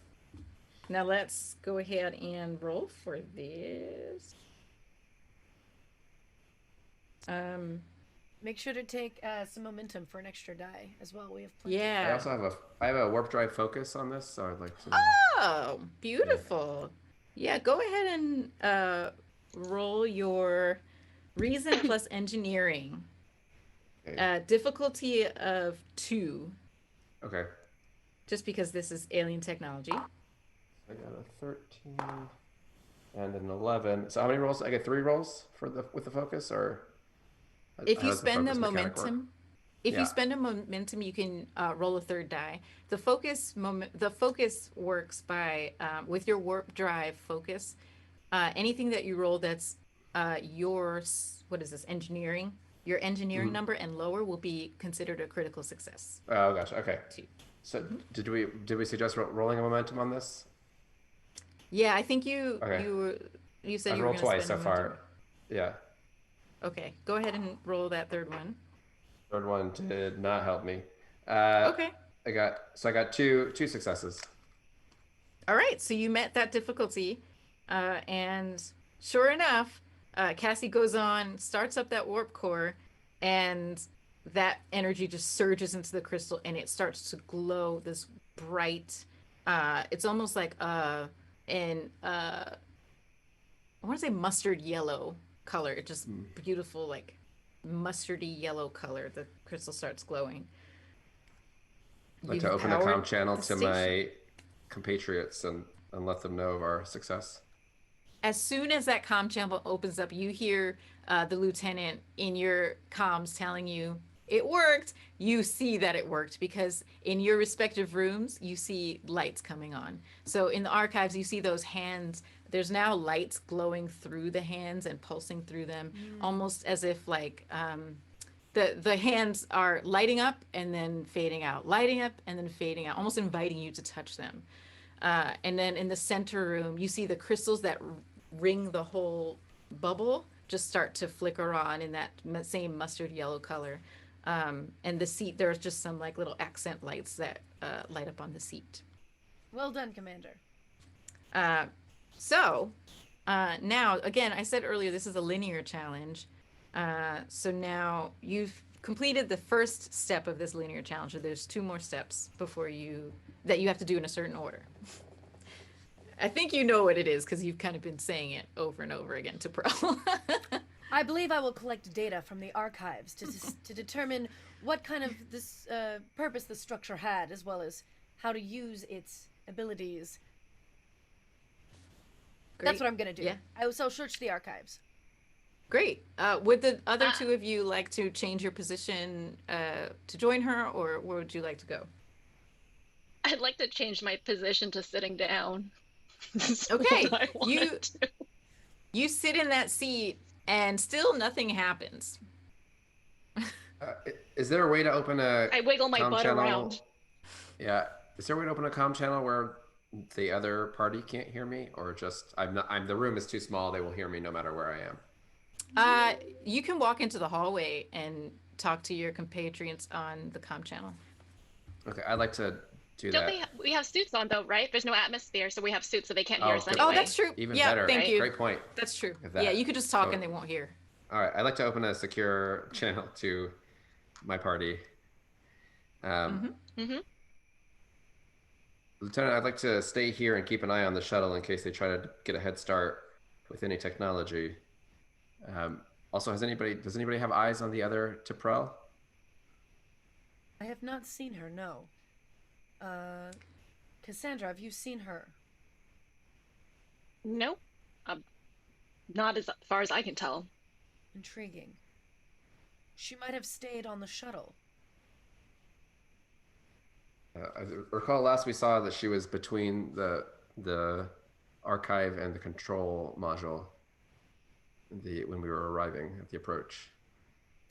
Now let's go ahead and roll for this. Um, Make sure to take some momentum for an extra die as well. We have plenty. yeah. I also have a warp drive focus on this, so I'd like to. Oh, beautiful. Yeah, go ahead and roll your reason plus engineering. Okay. Difficulty of 2, Okay. just because this is alien technology. I got a 13 and an 11. So how many rolls? I get 3 rolls for the with the focus, or If how you does spend the focus mechanic work? momentum, if you Yeah. spend a momentum, you can roll a third die. The focus works by with your warp drive focus. Anything that you roll that's what is this, engineering? Your engineering Mhm. number and lower will be considered a critical success Oh, gotcha. Okay. too. So did we suggest rolling a momentum on this? Yeah, I think you Okay. you said I've you were rolled going to twice spend so momentum. far. Yeah. Okay, go ahead and roll that third one. Third one did not help me. Uh, Okay. I got two successes. All right, so you met that difficulty, and sure enough, Cassie goes on, starts up that warp core, and that energy just surges into the crystal, and it starts to glow this bright. It's almost like an I want to say mustard yellow color. It just Hmm. beautiful, like mustardy yellow color. The crystal starts glowing. I'd like to You've open a comm powered channel the to station. my compatriots and let them know of our success. As soon as that comm channel opens up, you hear the lieutenant in your comms telling you it worked. You see that it worked because in your respective rooms, you see lights coming on. So in the archives, you see those hands. There's now lights glowing through the hands and pulsing through them, almost as if like the hands are lighting up and then fading out, lighting up and then fading out, almost inviting you to touch them. And then in the center room, you see the crystals that ring the whole bubble just start to flicker on in that same mustard yellow color. And the seat, there's just some like little accent lights that light up on the seat. Well done, Commander. Uh, so now, again, I said earlier this is a linear challenge. So now you've completed the first step of this linear challenge. So there's 2 more steps before you that you have to do in a certain order. I think you know what it is because you've kind of been saying it over and over again to Pearl. I believe I will collect data from the archives to determine what kind of this purpose the structure had, as well as how to use its abilities. That's what I'm gonna do. Yeah. I will search the archives. Great. Would the other 2 of you like to change your position to join her, or where would you like to go? I'd like to change my position to sitting down. Okay, What I wanna do. you sit in that seat, and still nothing happens. Is there a way to open a I wiggle my comm butt channel? around. Yeah. Is there a way to open a comm channel where the other party can't hear me, or just the room is too small, they will hear me no matter where I am? You can walk into the hallway and talk to your compatriots on the comm channel. Okay, I'd like to do Don't that. we have suits on though, right? There's no atmosphere, so we have suits, so they can't hear Oh, us good. anyway. Oh, that's true. Even Yeah, better. thank Right? you. Great point. That's true. If that- Yeah, you could just talk so- and they won't hear. All right, I'd like to open a secure channel to my party. Mm-hmm. Lieutenant, I'd like to stay here and keep an eye on the shuttle in case they try to get a head start with any technology. Also, does anybody have eyes on the other T'Prel? I have not seen her. No. Cassandra, have you seen her? No, not as far as I can tell. Intriguing. She might have stayed on the shuttle. I recall last we saw that she was between the the archive and the control module when we were arriving at the approach.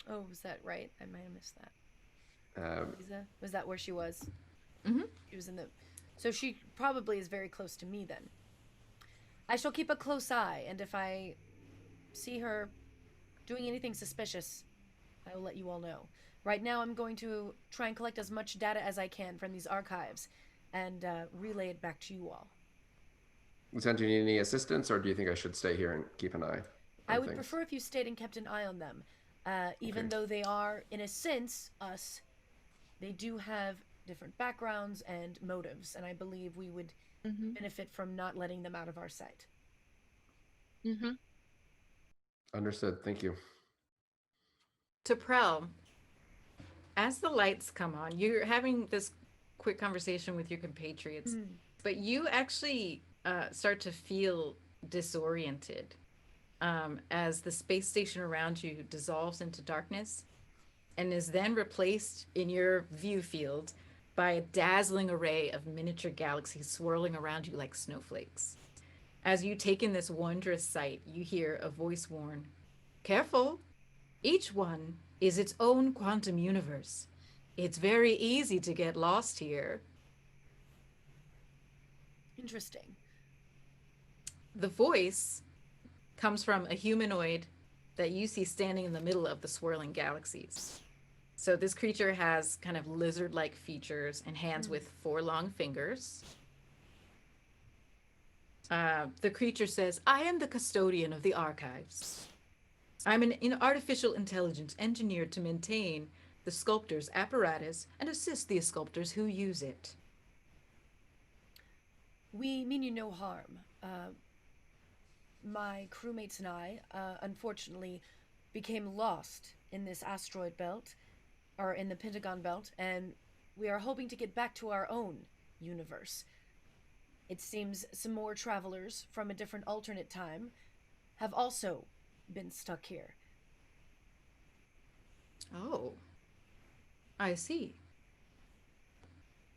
Oh, was that right? I might have missed that. Um, Lisa, was that where she was? Mm-hmm. She was in the. So she probably is very close to me then. I shall keep a close eye, and if I see her doing anything suspicious, I will let you all know. Right now, I'm going to try and collect as much data as I can from these archives and relay it back to you all. Lieutenant, do you need any assistance, or do you think I should stay here and keep an eye on I would things? prefer if you stayed and kept an eye on them. Even Okay. though they are, in a sense, us, they do have different backgrounds and motives, and I believe we would benefit from not letting them out of our sight. Mm-hmm. Understood. Thank you. To Prel, as the lights come on, you're having this quick conversation with your compatriots, but you actually start to feel disoriented as the space station around you dissolves into darkness and is then replaced in your view field by a dazzling array of miniature galaxies swirling around you like snowflakes. As you take in this wondrous sight, you hear a voice warn, "Careful! Each one is its own quantum universe. It's very easy to get lost here." Interesting. The voice comes from a humanoid that you see standing in the middle of the swirling galaxies. So this creature has kind of lizard-like features and hands with 4 long fingers. The creature says, "I am the custodian of the archives. I'm an artificial intelligence engineered to maintain the sculptor's apparatus and assist the sculptors who use it." We mean you no harm. My crewmates and I, unfortunately, became lost in this asteroid belt, or in the Pinicon Belt, and we are hoping to get back to our own universe. It seems some more travelers from a different alternate time have also been stuck here. Oh, I see.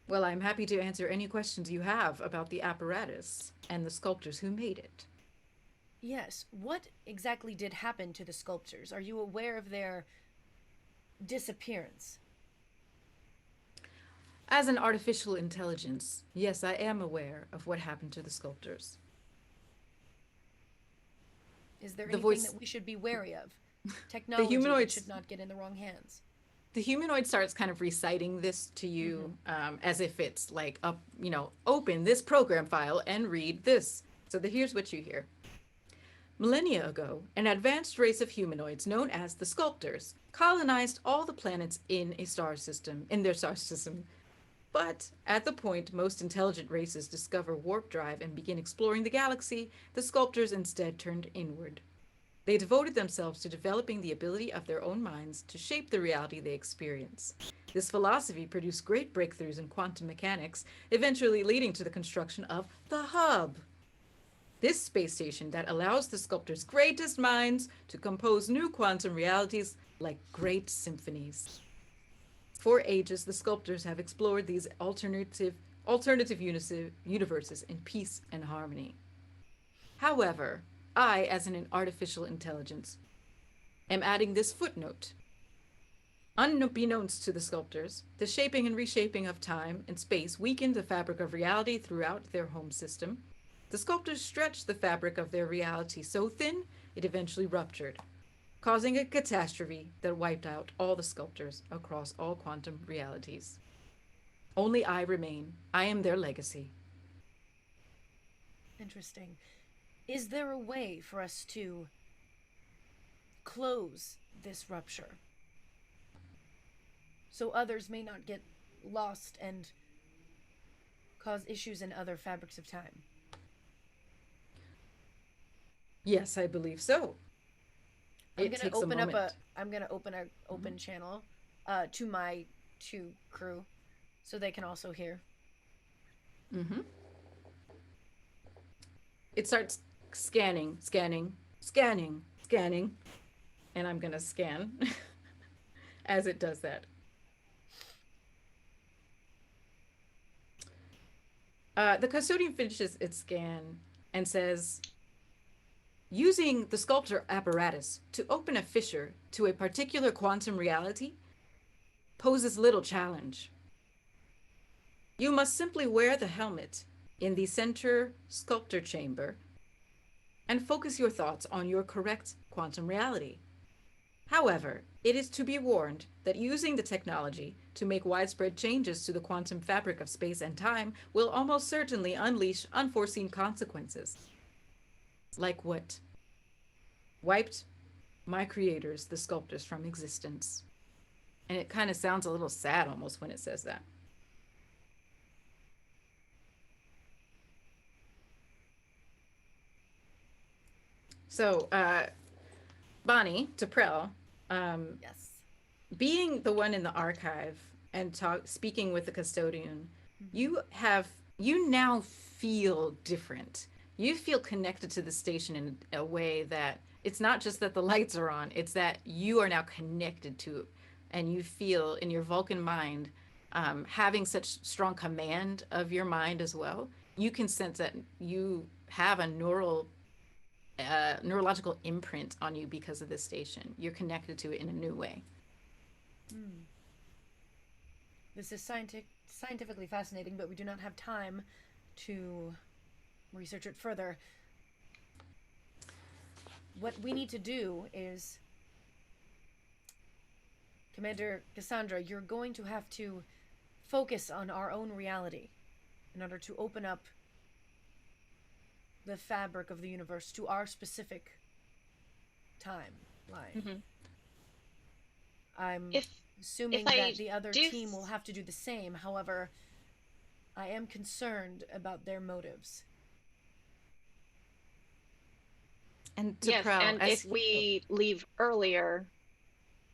Well, I'm happy to answer any questions you have about the apparatus and the sculptors who made it. Yes, what exactly did happen to the sculptures? Are you aware of their disappearance? As an artificial intelligence, yes, I am aware of what happened to the sculptors. Is there The anything voice- that we should be wary of? Technology that humanoids- should not get in the wrong hands. The humanoid starts kind of reciting this to you as if it's like, open this program file and read this. So here's what you hear. Millennia ago, an advanced race of humanoids known as the Sculptors colonized all the planets in their star system. But at the point most intelligent races discover warp drive and begin exploring the galaxy, the Sculptors instead turned inward. They devoted themselves to developing the ability of their own minds to shape the reality they experience. This philosophy produced great breakthroughs in quantum mechanics, eventually leading to the construction of the Hub. This space station that allows the Sculptors' greatest minds to compose new quantum realities like great symphonies. For ages, the Sculptors have explored these alternative universes in peace and harmony. However, I, as an artificial intelligence, am adding this footnote. Unbeknownst to the Sculptors, the shaping and reshaping of time and space weakened the fabric of reality throughout their home system. The Sculptors stretched the fabric of their reality so thin, it eventually ruptured, causing a catastrophe that wiped out all the Sculptors across all quantum realities. Only I remain. I am their legacy. Interesting. Is there a way for us to close this rupture so others may not get lost and cause issues in other fabrics of time? Yes, I believe so. I'm It gonna takes a open moment. I'm gonna open a open channel to my 2 crew so they can also hear. It starts scanning, and I'm gonna scan as it does that. The custodian finishes its scan and says, using the sculptor apparatus to open a fissure to a particular quantum reality poses little challenge. You must simply wear the helmet in the center sculptor chamber and focus your thoughts on your correct quantum reality. However, it is to be warned that using the technology to make widespread changes to the quantum fabric of space and time will almost certainly unleash unforeseen consequences. Like what? Wiped my creators, the sculptors, from existence. And it kind of sounds a little sad almost when it says that. So, Bonnie, Taprell, Yes. being the one in the archive and speaking with the custodian, you now feel different. You feel connected to the station in a way that it's not just that the lights are on, it's that you are now connected to it. And you feel in your Vulcan mind, having such strong command of your mind as well, you can sense that you have a neurological imprint on you because of this station. You're connected to it in a new way. This is scientifically fascinating, but we do not have time to research it further. What we need to do is, Commander Cassandra, you're going to have to focus on our own reality in order to open up the fabric of the universe to our specific timeline. I'm assuming that the other team will have to do the same. However, I am concerned about their motives. And Yes, and if we leave earlier,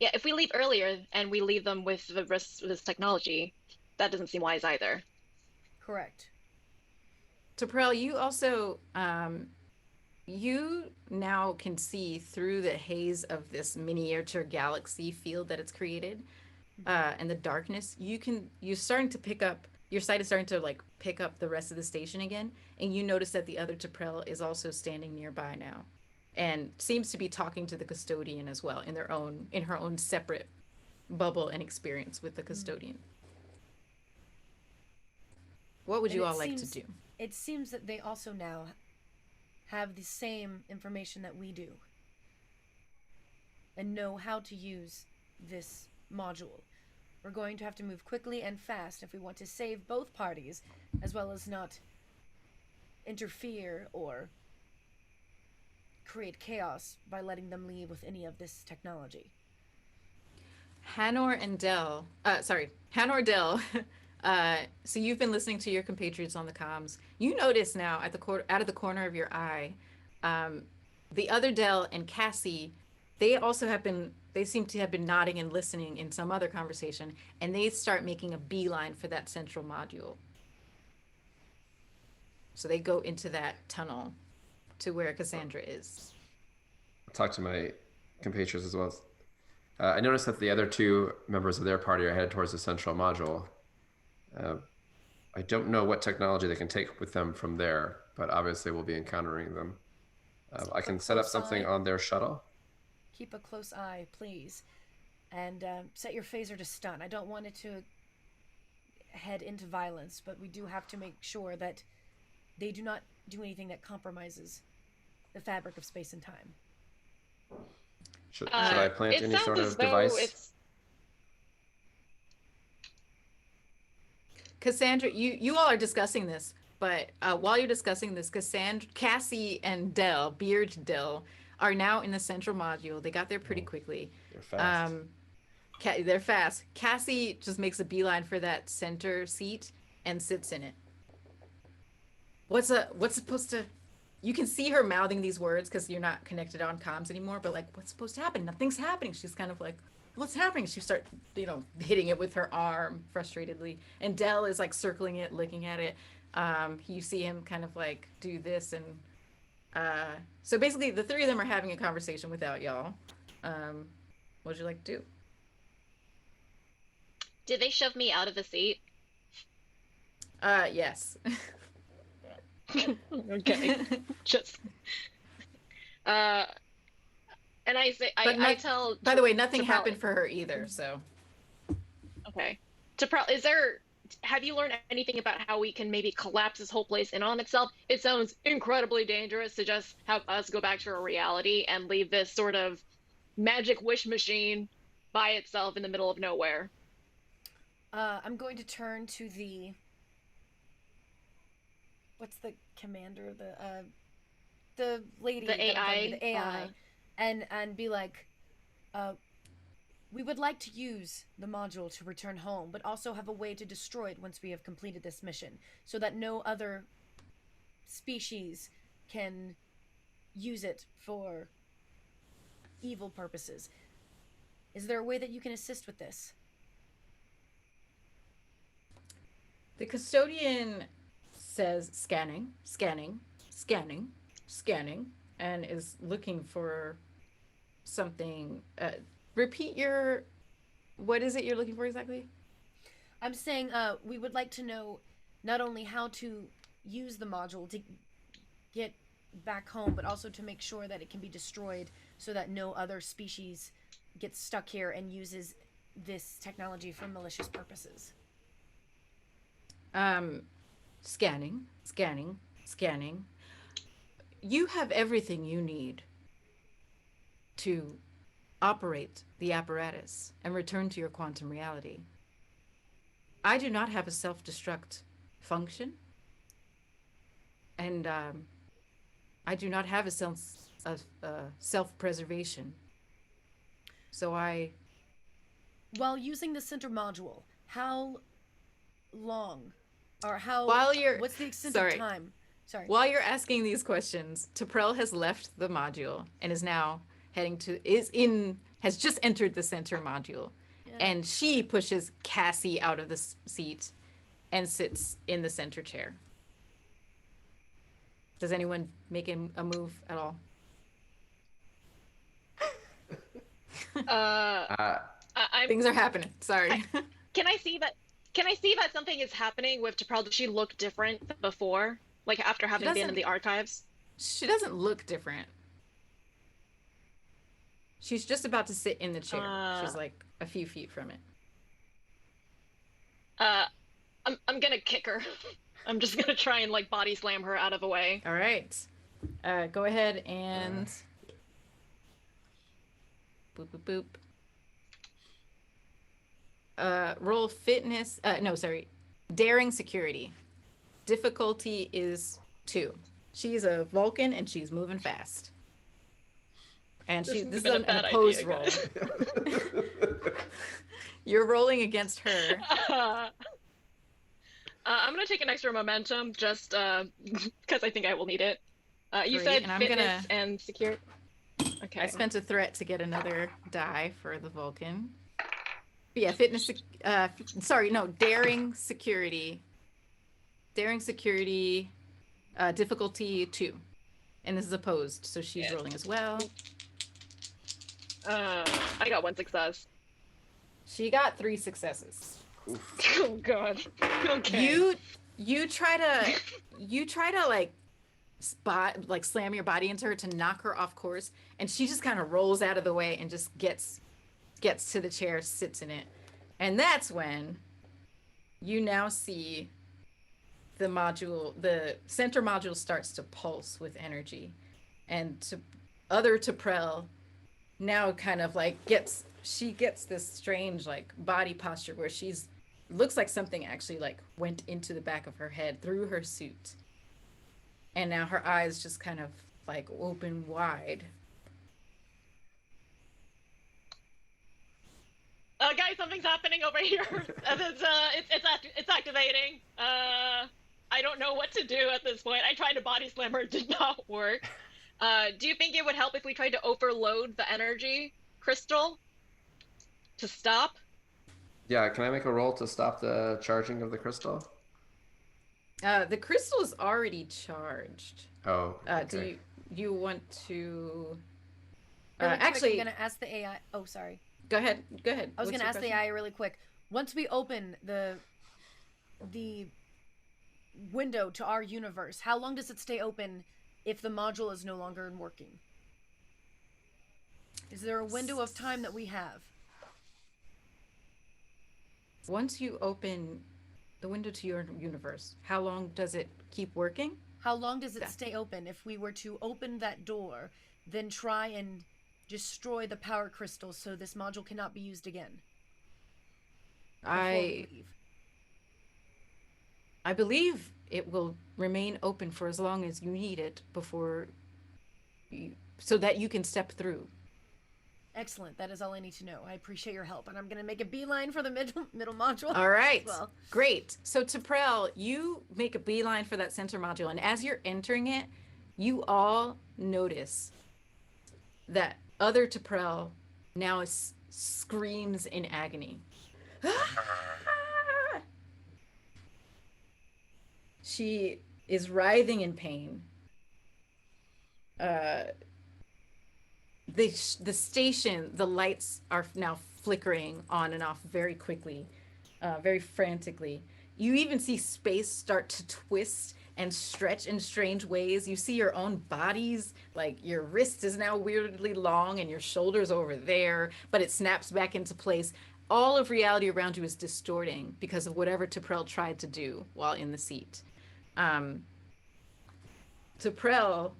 if we leave earlier and we leave them with the rest of this technology, that doesn't seem wise either. Correct. Taprell, you also you now can see through the haze of this miniature galaxy field that it's created, and the darkness. You're starting to pick up. Your sight is starting to like pick up the rest of the station again, and you notice that the other Taprell is also standing nearby now, and seems to be talking to the custodian as well in her own separate bubble and experience with the custodian. What would you all like to do? It seems that they also now have the same information that we do and know how to use this module. We're going to have to move quickly and fast if we want to save both parties, as well as not interfere or create chaos by letting them leave with any of this technology. Hanor Dell. So you've been listening to your compatriots on the comms. You notice now out of the corner of your eye, the other Dell and Cassie, they seem to have been nodding and listening in some other conversation, and they start making a beeline for that central module. So they go into that tunnel to where Cassandra is. I'll talk to my compatriots as well. I noticed that the other two members of their party are headed towards the central module. I don't know what technology they can take with them from there, but obviously we'll be encountering them. I can set up something on their shuttle. Keep a close eye, please. And set your phaser to stun. I don't want it to head into violence, but we do have to make sure that they do not do anything that compromises the fabric of space and time. Should I plant any sort of device? Cassandra, you all are discussing this, but while you're discussing this, Cassie and Beard Dell, are now in the central module. They got there pretty quickly. They're fast. They're fast. Cassie just makes a beeline for that center seat and sits in it. What's supposed to... You can see her mouthing these words because you're not connected on comms anymore, but like, what's supposed to happen? Nothing's happening. She's kind of like, what's happening? She starts, hitting it with her arm frustratedly. And Dell is like circling it, looking at it. You see him kind of like do this. And so basically the three of them are having a conversation without y'all. What would you like to do? Did they shove me out of the seat? Yes. Okay. Just uh and I say But I tell by the way, nothing to happened for her either, so. Okay. Have you learned anything about how we can maybe collapse this whole place in on itself? It sounds incredibly dangerous to just have us go back to our reality and leave this sort of magic wish machine by itself in the middle of nowhere. I'm going to turn to the... What's the commander? The lady. The AI. The AI. And be like, we would like to use the module to return home, but also have a way to destroy it once we have completed this mission, so that no other species can use it for evil purposes. Is there a way that you can assist with this? The custodian says scanning, scanning, scanning, scanning, and is looking for something. Repeat your... What is it you're looking for exactly? I'm saying we would like to know not only how to use the module to get back home, but also to make sure that it can be destroyed so that no other species gets stuck here and uses this technology for malicious purposes. Scanning, scanning, scanning. You have everything you need to operate the apparatus and return to your quantum reality. I do not have a self-destruct function, and I do not have a sense of self-preservation. So While using the center module, how long, or how... What's the extent of time? Sorry. While you're asking these questions, T'Prel has left the module and is now has just entered the center module. Yeah. And she pushes Cassie out of the seat and sits in the center chair. Does anyone make a move at all? Things are happening. Sorry. Can I see that something is happening with T'Prel? Does she look different than before? Like after having been in the archives? She doesn't look different. She's just about to sit in the chair. She's like a few feet from it. I'm gonna kick her. I'm just gonna try and like body slam her out of the way. All right. Go ahead and boop boop boop. Roll fitness. Daring security. Difficulty is 2. She's a Vulcan and she's moving fast. And this is an opposed roll. You're rolling against her. I'm gonna take an extra momentum just because I think I will need it. You said fitness and security. Okay. I spent a threat to get another die for the Vulcan. But yeah, fitness. Daring security. Daring security. Difficulty 2, and this is opposed, so she's rolling as well. I got 1 success. She got 3 successes. Oh god. Okay. You try to like slam your body into her to knock her off course, and she just kind of rolls out of the way and just gets to the chair, sits in it. And that's when you now see the center module starts to pulse with energy, and T'Prel now kind of like gets this strange like body posture where looks like something actually like went into the back of her head through her suit, and now her eyes just kind of like open wide. Guys, something's happening over here. It's activating. I don't know what to do at this point. I tried to body slam her, it did not work. Do you think it would help if we tried to overload the energy crystal to stop? Yeah, can I make a roll to stop the charging of the crystal? The crystal is already charged. Oh, okay. Do you want to... actually, I'm going to ask the AI... Oh, sorry. Go ahead. I was going to ask the AI really quick. Once we open the window to our universe, how long does it stay open if the module is no longer working? Is there a window of time that we have? Once you open the window to your universe, how long does it keep working? How long does it stay open? If we were to open that door, then try and destroy the power crystals so this module cannot be used again. I believe it will remain open for as long as you need it so that you can step through. Excellent. That is all I need to know. I appreciate your help, and I'm going to make a beeline for the middle module. All right. Well. Great. So T'Prell, you make a beeline for that center module, and as you're entering it, you all notice that other T'Prell now screams in agony. She is writhing in pain. The station, the lights are now flickering on and off very quickly, very frantically. You even see space start to twist and stretch in strange ways. You see your own bodies, like your wrist is now weirdly long and your shoulder's over there, but it snaps back into place. All of reality around you is distorting because of whatever T'Prell tried to do while in the seat. T'Prell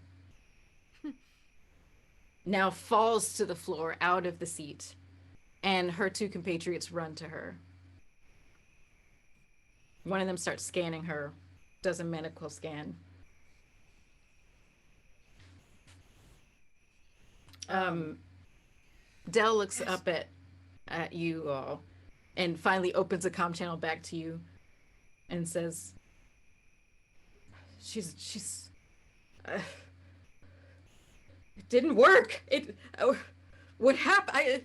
now falls to the floor out of the seat, and her two compatriots run to her. One of them starts scanning her, does a medical scan. Dell looks up at you all and finally opens a comm channel back to you and says, she's it didn't work. What happened?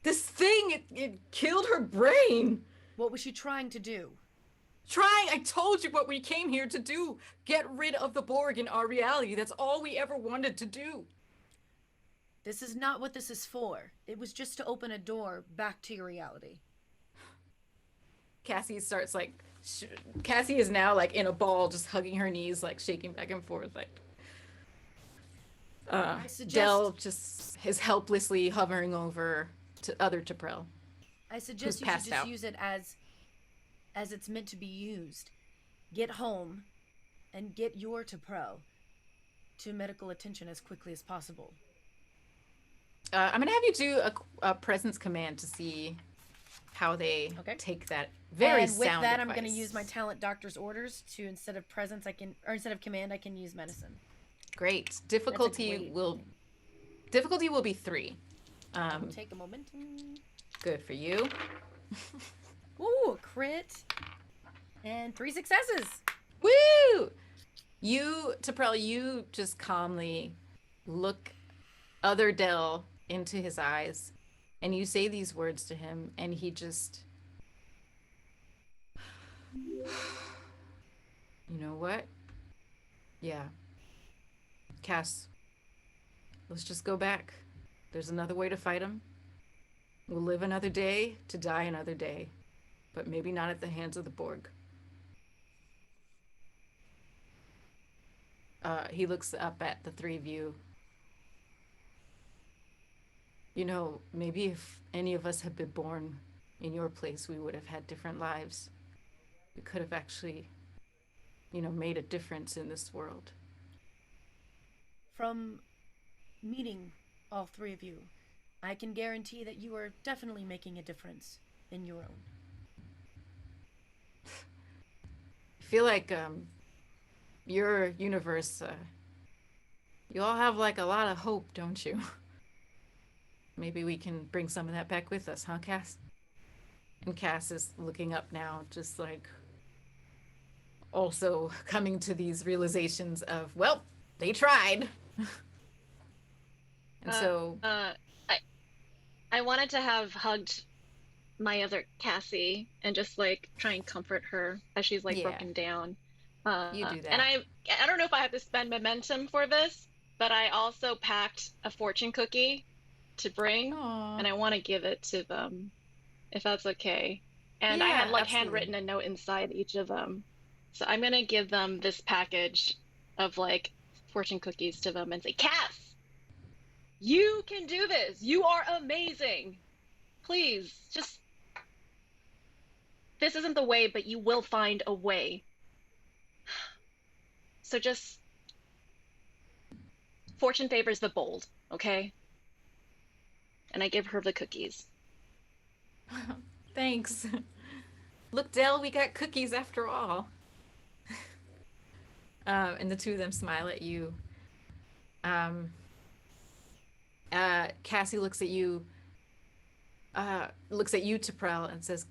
This thing, it killed her brain. What was she trying to do? I told you what we came here to do. Get rid of the Borg in our reality. That's all we ever wanted to do. This is not what this is for. It was just to open a door back to your reality. Cassie starts Cassie is now in a ball, just hugging her knees, shaking back and forth, Dell just is helplessly hovering over to other T'Prell. I suggest you should just use it as it's meant to be used. Get home and get your T'Prell to medical attention as quickly as possible. I'm going to have you do a presence command to see how they take that very and with sound that, advice. I'm going to use my talent doctor's orders to, instead of command, I can use medicine. Great. Difficulty will be 3. Take a moment. Good for you. Ooh, a crit. And 3 successes. Woo! T'Prell, you just calmly look other Dell into his eyes, and you say these words to him, and he just... You know what? Yeah. Cass, let's just go back. There's another way to fight him. We'll live another day to die another day, but maybe not at the hands of the Borg. He looks up at the 3 of you. You know, maybe if any of us had been born in your place, we would have had different lives. We could have actually, made a difference in this world. From meeting all 3 of you, I can guarantee that you are definitely making a difference in your own. I feel like your universe, you all have a lot of hope, don't you? Maybe we can bring some of that back with us, huh, Cass? And Cass is looking up now, just also coming to these realizations of, well, they tried. And so I wanted to have hugged my other Cassie and just try and comfort her as she's broken down. You do that. And I don't know if I have to spend momentum for this, but I also packed a fortune cookie to bring. Aww. And I want to give it to them, if that's okay. And I had handwritten a note inside each of them So I'm gonna give them this package of like fortune cookies to them and say, Cass, you can do this. You are amazing. Please, just this isn't the way, but you will find a way. So just fortune favors the bold, okay? And I give her the cookies. Thanks. Look, Dell, we got cookies after all. And the two of them smile at you. Cassie looks at you, T'Prell, and says,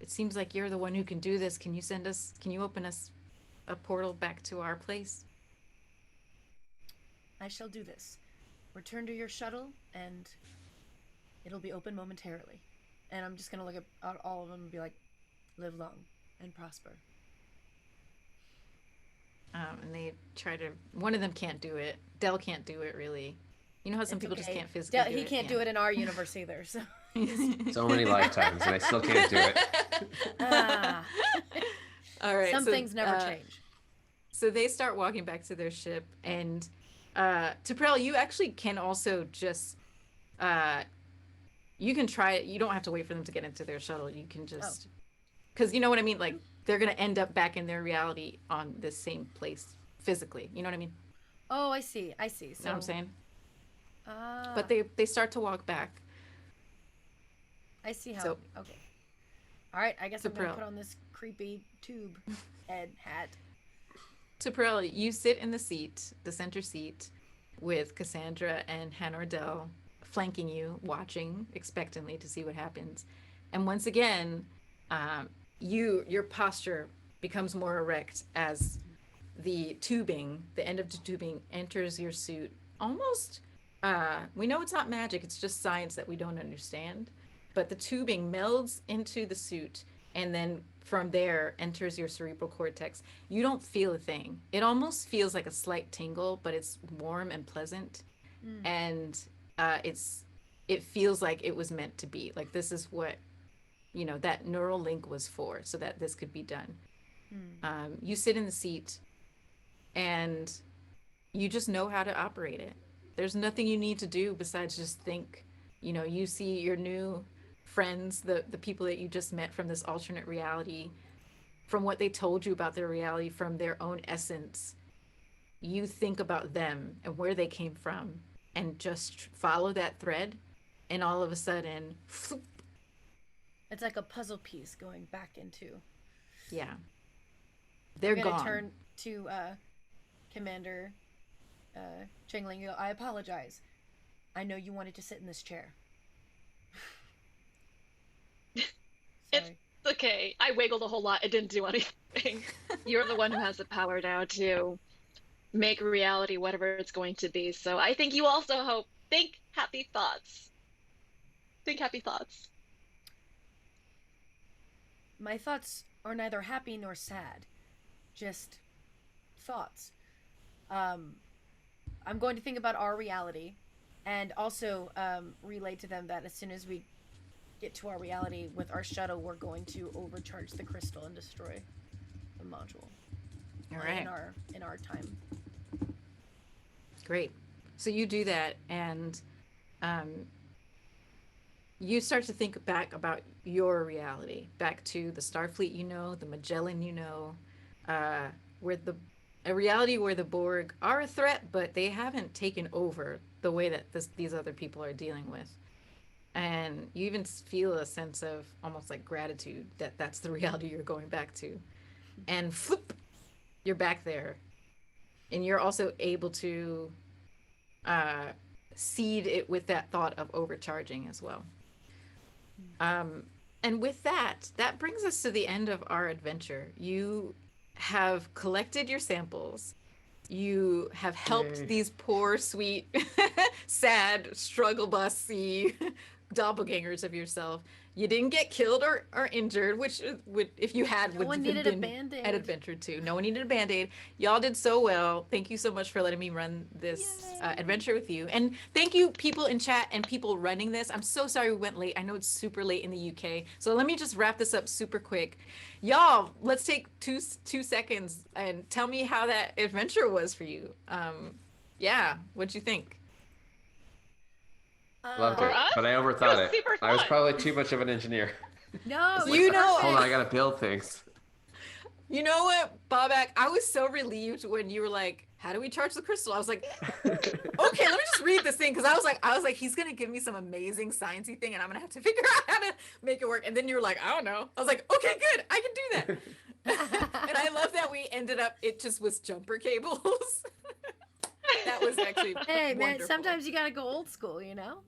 it seems like you're the one who can do this. Can you open us a portal back to our place? I shall do this. Return to your shuttle, and it'll be open momentarily. And I'm just gonna look at all of them and be like, live long and prosper. And they try to. One of them can't do it. Dell can't do it, really. You know how some people just can't physically do it? He can't do it in our universe either, so. So many lifetimes, and I still can't do it. All right. Some things never change. So they start walking back to their ship, and T'Prell, you actually can also just you can try it. You don't have to wait for them to get into their shuttle. You can just, because you know what I mean. Like they're gonna end up back in their reality on the same place physically. You know what I mean? Oh, I see. So, you know what I'm saying? But they start to walk back. I see how. So, okay. All right. I guess I'm gonna T'Prell. put on this creepy tube head hat. T'Prell, you sit in the center seat, with Cassandra and Hanordel flanking you, watching expectantly to see what happens. And once again, your posture becomes more erect as the end of the tubing enters your suit. Almost, we know it's not magic, it's just science that we don't understand. But the tubing melds into the suit, and then from there enters your cerebral cortex. You don't feel a thing. It almost feels like a slight tingle, but it's warm and pleasant. And it feels like it was meant to be. Like this is what, that neural link was for, so that this could be done. You sit in the seat, and you just know how to operate it. There's nothing you need to do besides just think. You see your new friends, the people that you just met from this alternate reality, from what they told you about their reality, from their own essence. You think about them and where they came from, and just follow that thread, and all of a sudden, floop. It's like a puzzle piece going back into. Yeah. They're gone. I'm gonna turn to Commander Chengling. You go, I apologize. I know you wanted to sit in this chair. It's okay. I wiggled a whole lot. It didn't do anything. You're the one who has the power now to make reality whatever it's going to be. So I think you also think happy thoughts. Think happy thoughts. My thoughts are neither happy nor sad. Just thoughts. I'm going to think about our reality, and also relay to them that as soon as we get to our reality with our shuttle, we're going to overcharge the crystal and destroy the module. All right. In our time. Great. So you do that, and you start to think back about your reality, back to the Starfleet, the Magellan, where a reality where the Borg are a threat, but they haven't taken over the way that these other people are dealing with. And you even feel a sense of almost like gratitude that that's the reality you're going back to. And floop, you're back there. And you're also able to seed it with that thought of overcharging as well. And with that brings us to the end of our adventure. You have collected your samples. You have helped these poor, sweet, sad, struggle bussy doppelgangers of yourself. You didn't get killed or injured, which would, if you had, No would one have needed a been Band-Aid. an adventure too. No one needed a Band-Aid. Y'all did so well. Thank you so much for letting me run this adventure with you. And thank you, people in chat and people running this. I'm so sorry we went late. I know it's super late in the UK. So let me just wrap this up super quick. Y'all, let's take two seconds and tell me how that adventure was for you. Yeah, what'd you think? Loved For it, us, but I it overthought was it. super I was fun. probably too much of an engineer. No, It's it like, You was know- hold on, I perfect. gotta build things. You know what, Bobak? I was so relieved when you were like, "How do we charge the crystal?" I was like, "Okay, let me just read this thing," because I was like, he's gonna give me some amazing sciencey thing, and I'm gonna have to figure out how to make it work. And then you were like, "I don't know." I was like, "Okay, good, I can do that." And I love that we ended up. It just was jumper cables. That was actually Hey man, wonderful. sometimes you gotta go old school, you know?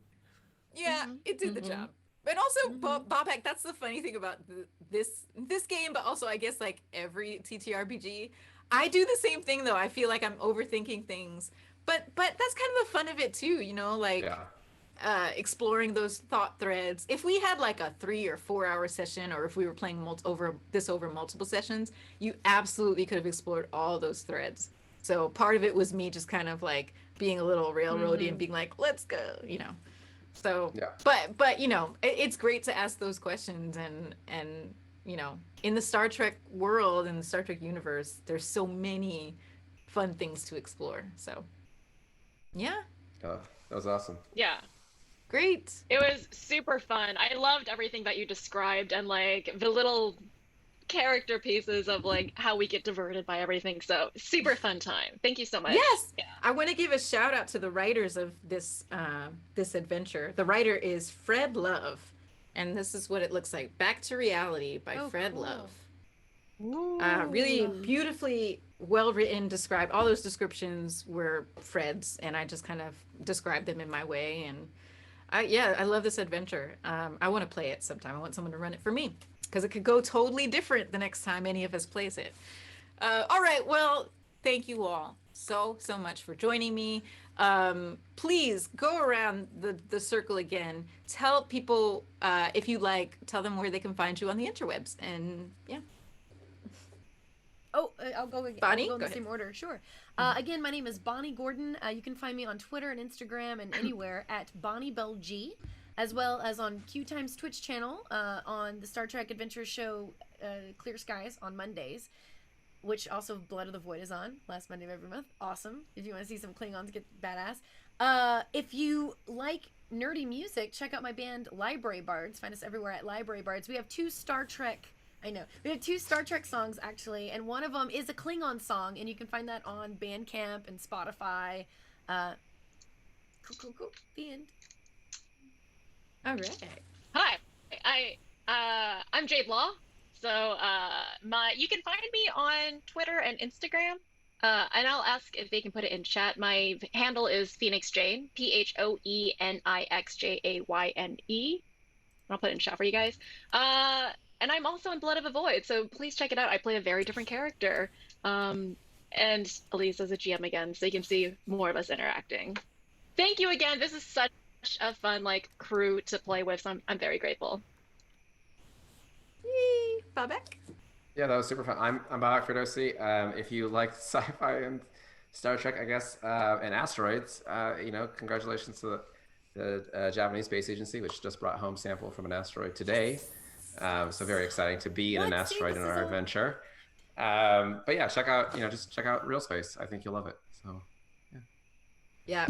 Yeah, Mhm, it did the mhm. job. But also, Mhm. Bobak, that's the funny thing about this game, but also I guess like every TTRPG, I do the same thing though. I feel like I'm overthinking things, but that's kind of the fun of it too, you know, like Yeah. exploring those thought threads. If we had like a 3 or 4 hour session, or if we were playing over multiple sessions, you absolutely could have explored all those threads. So part of it was me just kind of like being a little railroady and being like, let's go, you know. So, Yeah. but you know, it's great to ask those questions, and you know, in the Star Trek world, in the Star Trek universe, there's so many fun things to explore. So, yeah, Oh, that was awesome. Yeah. great. It was super fun. I loved everything that you described and like the little character pieces of like how we get diverted by everything. So super fun time. Thank you so much. Yes, Yeah. I want to give a shout out to the writers of this adventure. The writer is Fred Love, and this is what it looks like. Back to Reality by Oh, Fred cool. Love. Ooh. Really beautifully well written, described. All those descriptions were Fred's, and I just kind of described them in my way. And I love this adventure. I want to play it sometime. I want someone to run it for me, because it could go totally different the next time any of us plays it. All right, well, thank you all so much for joining me. Please go around the circle again. Tell people, if you like, tell them where they can find you on the interwebs. And yeah. Oh, I'll go again. Bonnie, I'll go in go the ahead. same order. Sure. Again, my name is Bonnie Gordon. You can find me on Twitter and Instagram and anywhere at Bonnie Bell G, as well as on Q Times Twitch channel on the Star Trek Adventure show Clear Skies on Mondays, which also Blood of the Void is on last Monday of every month. Awesome. If you want to see some Klingons get badass. If you like nerdy music, check out my band Library Bards. Find us everywhere at Library Bards. We have two Star Trek songs actually, and one of them is a Klingon song, and you can find that on Bandcamp and Spotify. Cool. The end. All right. Hi. I'm Jade Law. So you can find me on Twitter and Instagram. And I'll ask if they can put it in chat. My handle is Phoenix Jane, PhoenixJayne. I'll put it in chat for you guys. And I'm also in Blood of a Void, so please check it out. I play a very different character. And Aliza's a GM again, so you can see more of us interacting. Thank you again. This is such a fun crew to play with, so I'm very grateful. Yay, Bobak. Yeah, that was super fun. I'm Bobak Ferdowsi. If you like sci-fi and Star Trek, I guess, and asteroids, you know, congratulations to the Japanese Space Agency, which just brought home sample from an asteroid today. So very exciting to be in an asteroid in our adventure. But yeah, check out Real Space. I think you'll love it. So Yeah.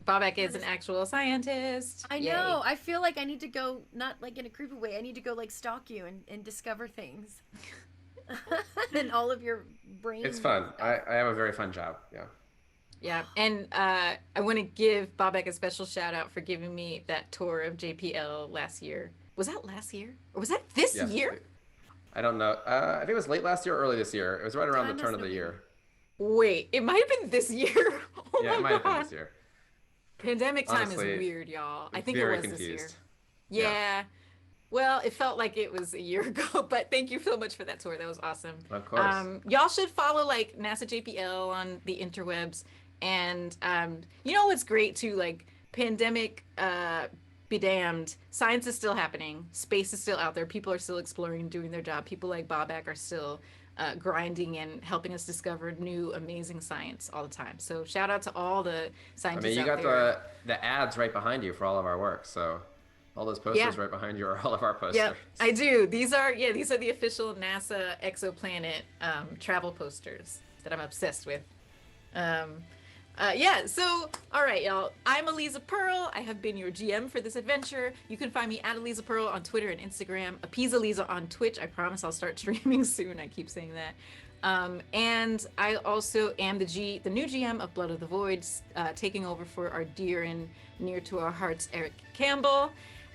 Bobak is an actual scientist. I know. I feel like I need to go, not like in a creepy way, I need to go stalk you and discover things. And all of your brain. it's fun. I have a very fun job. Yeah. Yeah, and I want to give Bobak a special shout out for giving me that tour of JPL last year. Was that last year? Or was that this Yes. year? I don't know. I think it was late last year or early this year. It was right around the turn of the year. Wait, it might have been this year. Oh Yeah, it my might have been God. this year. Pandemic time Honestly, is weird, y'all. I think it very was this year. confused. Yeah. Well, it felt like it was a year ago, but thank you so much for that tour. That was awesome. Of course. Y'all should follow NASA JPL on the interwebs. And you know what's great too? Pandemic be damned. Science is still happening. Space is still out there. People are still exploring and doing their job. People like Bobak are still grinding and helping us discover new amazing science all the time. So shout out to all the scientists you out got there. the ads right behind you for all of our work. So all those posters right behind you are all of our posters. Yeah, I do. These are the official NASA exoplanet travel posters that I'm obsessed with. So, all right, y'all. I'm Aliza Pearl. I have been your GM for this adventure. You can find me at Aliza Pearl on Twitter and Instagram. Appease Aliza on Twitch. I promise I'll start streaming soon. I keep saying that. And I also am the new GM of Blood of the Void, taking over for our dear and near to our hearts, Eric Campbell.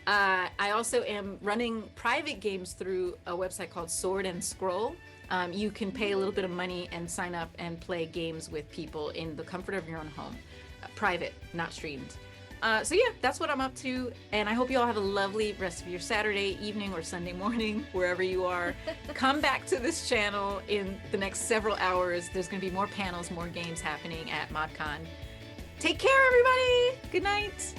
I also am running private games through a website called Sword and Scroll. You can pay a little bit of money and sign up and play games with people in the comfort of your own home. Private, not streamed. That's what I'm up to. And I hope you all have a lovely rest of your Saturday evening or Sunday morning, wherever you are. Come back to this channel in the next several hours. There's going to be more panels, more games happening at ModCon. Take care, everybody. Good night.